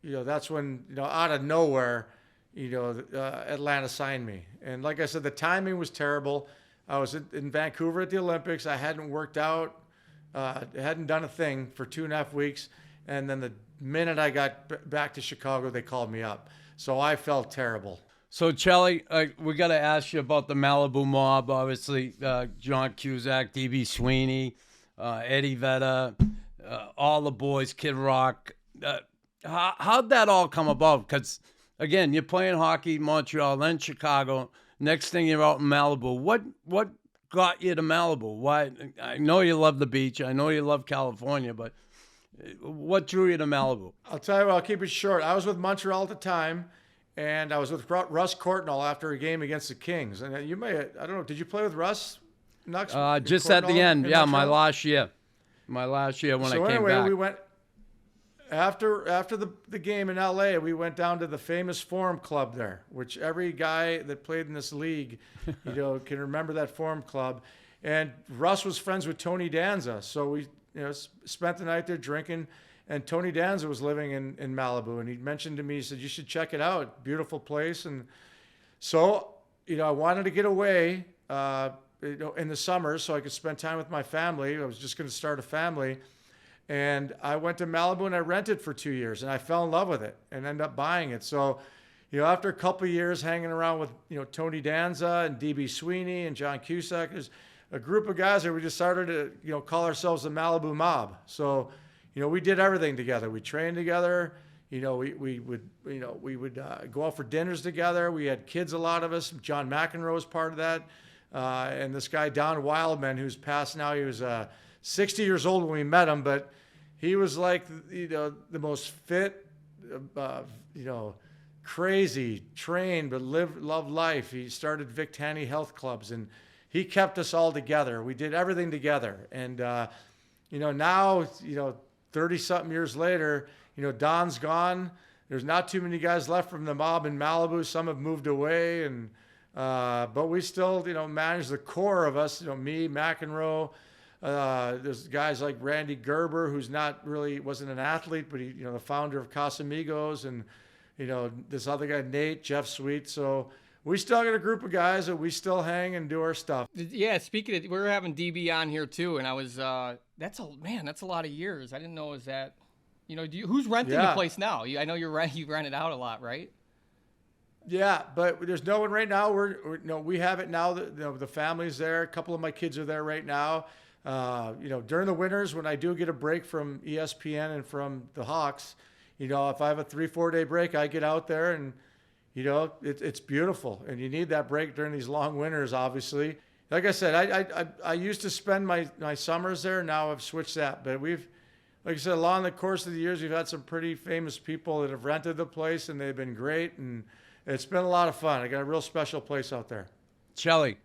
that's when, out of nowhere, Atlanta signed me. And like I said, the timing was terrible. I was in Vancouver at the Olympics. I hadn't worked out. Hadn't done a thing for 2.5 weeks. And then the minute I got back to Chicago, they called me up. So I felt terrible. So, Chelly, we got to ask you about the Malibu mob. Obviously, John Cusack, DB Sweeney, Eddie Vedder, all the boys, Kid Rock. How'd that all come about? Because, again, you're playing hockey in Montreal, then Chicago. Next thing you're out in Malibu. What got you to Malibu? Why? I know you love the beach. I know you love California, but what drew you to Malibu? I'll tell you what, I'll keep it short. I was with Montreal at the time, and I was with Russ Courtnall after a game against the Kings. And you may, I don't know, did you play with Russ? Nux, Just at the Courtnall end, in yeah, Montreal? my last year when I So came anyway, back. we went after the game in LA. We went down to the famous Forum Club there, which every guy that played in this league, can remember that Forum Club. And Russ was friends with Tony Danza, so we spent the night there drinking. And Tony Danza was living in Malibu, and he mentioned to me, he said, "You should check it out. Beautiful place." And so, I wanted to get away, in the summer so I could spend time with my family. I was just going to start a family. And I went to Malibu and I rented for 2 years, and I fell in love with it and ended up buying it. So, after a couple of years hanging around with, Tony Danza and DB Sweeney and John Cusack, there's a group of guys that we just started to, call ourselves the Malibu Mob. So, we did everything together. We trained together. We would go out for dinners together. We had kids, a lot of us. John McEnroe was part of that. And this guy, Don Wildman, who's passed now, he was 60 years old when we met him, but he was like, the most fit, crazy, trained, but loved life. He started Vic Tanny Health Clubs, and he kept us all together. We did everything together. And, now, 30-something years later, Don's gone. There's not too many guys left from the mob in Malibu. Some have moved away, and but we still, manage the core of us. Me, McEnroe. There's guys like Randy Gerber, who's wasn't an athlete, but he, the founder of Casamigos, and this other guy, Nate, Jeff Sweet. So we still got a group of guys that we still hang and do our stuff. Yeah, speaking of, we're having DB on here too, and I was that's a lot of years. I didn't know it was that. Who's renting the place now? I know you rent it out a lot, right? Yeah, but there's no one right now. We have it now. The family's there. A couple of my kids are there right now. During the winters when I do get a break from ESPN and from the Hawks, if I have a 3-4 day break, I get out there and, it's beautiful. And you need that break during these long winters, obviously. Like I said, I used to spend my summers there. Now I've switched that. But like I said, along the course of the years, we've had some pretty famous people that have rented the place, and they've been great. And it's been a lot of fun. I got a real special place out there. Chelly,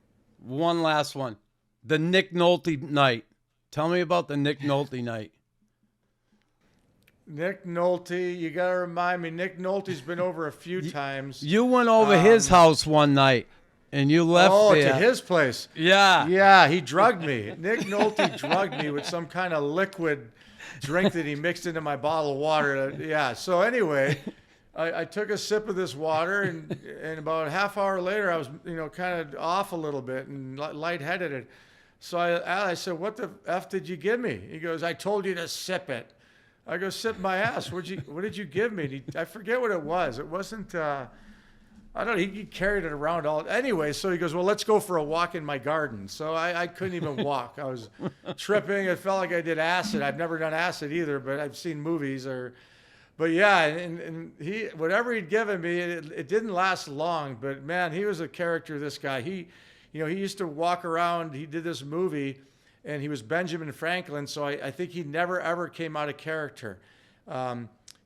one last one. The Nick Nolte night. Tell me about the Nick Nolte night. Nick Nolte, you got to remind me. Nick Nolte's been over a few times. You went over his house one night, and you left there. To his place. Yeah. Yeah, he drugged me. Nick Nolte drugged me with some kind of liquid drink that he mixed into my bottle of water. Yeah, so anyway, I took a sip of this water, and about a half hour later, I was, kind of off a little bit and lightheaded. So I said, "What the F did you give me?" He goes, "I told you to sip it." I go, "Sip my ass. What did you give me?" I forget what it was. It wasn't, I don't know. He carried it around all. Anyway, so he goes, "Well, let's go for a walk in my garden." So I couldn't even walk. I was tripping. It felt like I did acid. I've never done acid either, but I've seen movies. But yeah, and he, whatever he'd given me, it didn't last long. But man, he was a character, this guy. He used to walk around. He did this movie, and he was Benjamin Franklin, so I think he never, ever came out of character.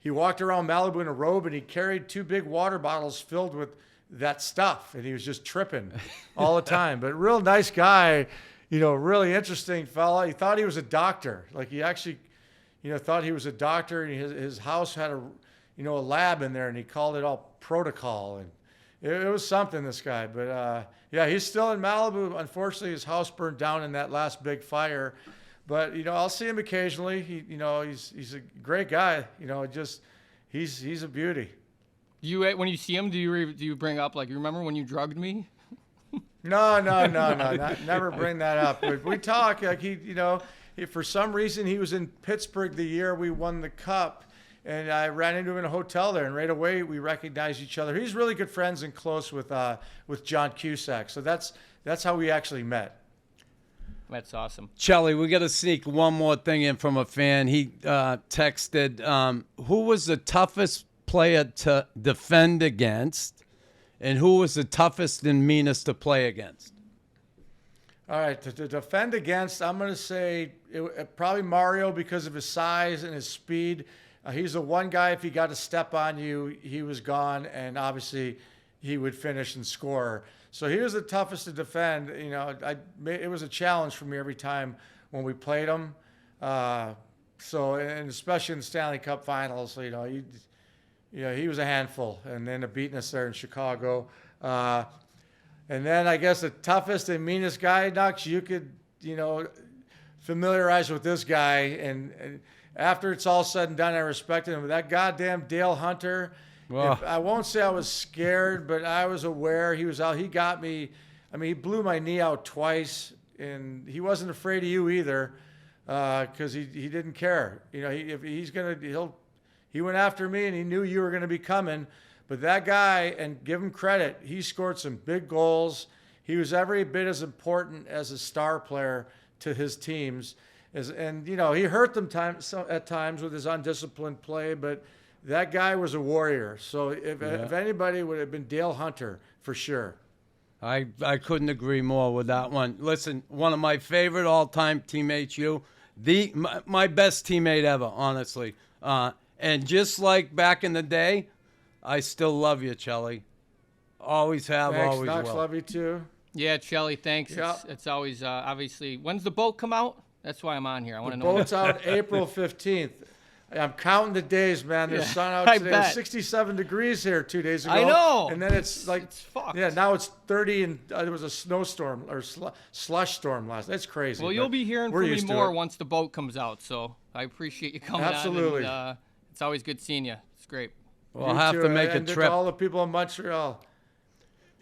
He walked around Malibu in a robe, and he carried 2 big water bottles filled with that stuff, and he was just tripping all the time. But real nice guy, really interesting fella. He thought he was a doctor. Like, he actually, thought he was a doctor, and his house had a lab in there, and he called it all protocol, and it was something, this guy. But yeah, he's still in Malibu. Unfortunately, his house burned down in that last big fire. But I'll see him occasionally. He's a great guy. He's a beauty. When you see him, do you bring up, like, you remember when you drugged me? No, never bring that up. But we talk. Like, for some reason he was in Pittsburgh the year we won the cup, and I ran into him in a hotel there, and right away we recognized each other. He's really good friends and close with John Cusack, so that's how we actually met. That's awesome. Chelly, we got to sneak one more thing in from a fan. He texted, who was the toughest player to defend against, and who was the toughest and meanest to play against? All right, to defend against, I'm going to say probably Mario because of his size and his speed. He's the one guy, if he got a step on you, he was gone, and obviously he would finish and score. So he was the toughest to defend. You know, it was a challenge for me every time when we played him. And especially in the Stanley Cup Finals, you know, he was a handful, and then beating us there in Chicago. And then I guess the toughest and meanest guy, Nux, you could, you know, familiarize with this guy. And after it's all said and done, I respected him. But that goddamn Dale Hunter, I won't say I was scared, but I was aware he was out. He got me. I mean, he blew my knee out twice, and he wasn't afraid of you either because he didn't care. You know, he went after me, and he knew you were going to be coming. But that guy, and give him credit, he scored some big goals. He was every bit as important as a star player to his teams. And you know, he hurt them at times with his undisciplined play, but that guy was a warrior. So if anybody, it would have been Dale Hunter for sure. I couldn't agree more with that one. Listen, one of my favorite all-time teammates, my best teammate ever, honestly. And just like back in the day, I still love you, Chelly. Always have, Thanks, always Knox, will. love you too. Yeah, Chelly, thanks. Yep. It's always, obviously, when's the boat come out? That's why I'm on here. I want to know. Boat's out April 15th. I'm counting the days, man. There's sun out I today. It was bet. 67 degrees here 2 days ago. I know. And then it's like, It's fucked. yeah, now it's 30, and there was a snowstorm or slush storm last. That's crazy. Well, but you'll be hearing we're from me used to more it. once the boat comes out. So I appreciate you coming Absolutely. on. And, it's always good seeing you. It's great. We'll You have too, to make a and to trip. all the people in Montreal.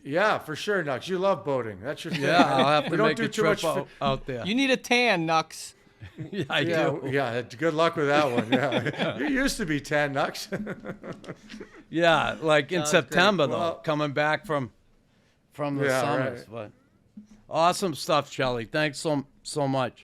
Yeah, for sure, Nux. You love boating. That's your thing. Yeah, I'll have We to don't make do a too trip much out there. You need a tan, Nux. Yeah, I do. Yeah, good luck with that one. Yeah, you used to be 10, Nux. Yeah, like in That's September, great. though, Well- coming back from the Yeah, summers. right. But awesome stuff, Chelly. Thanks so much.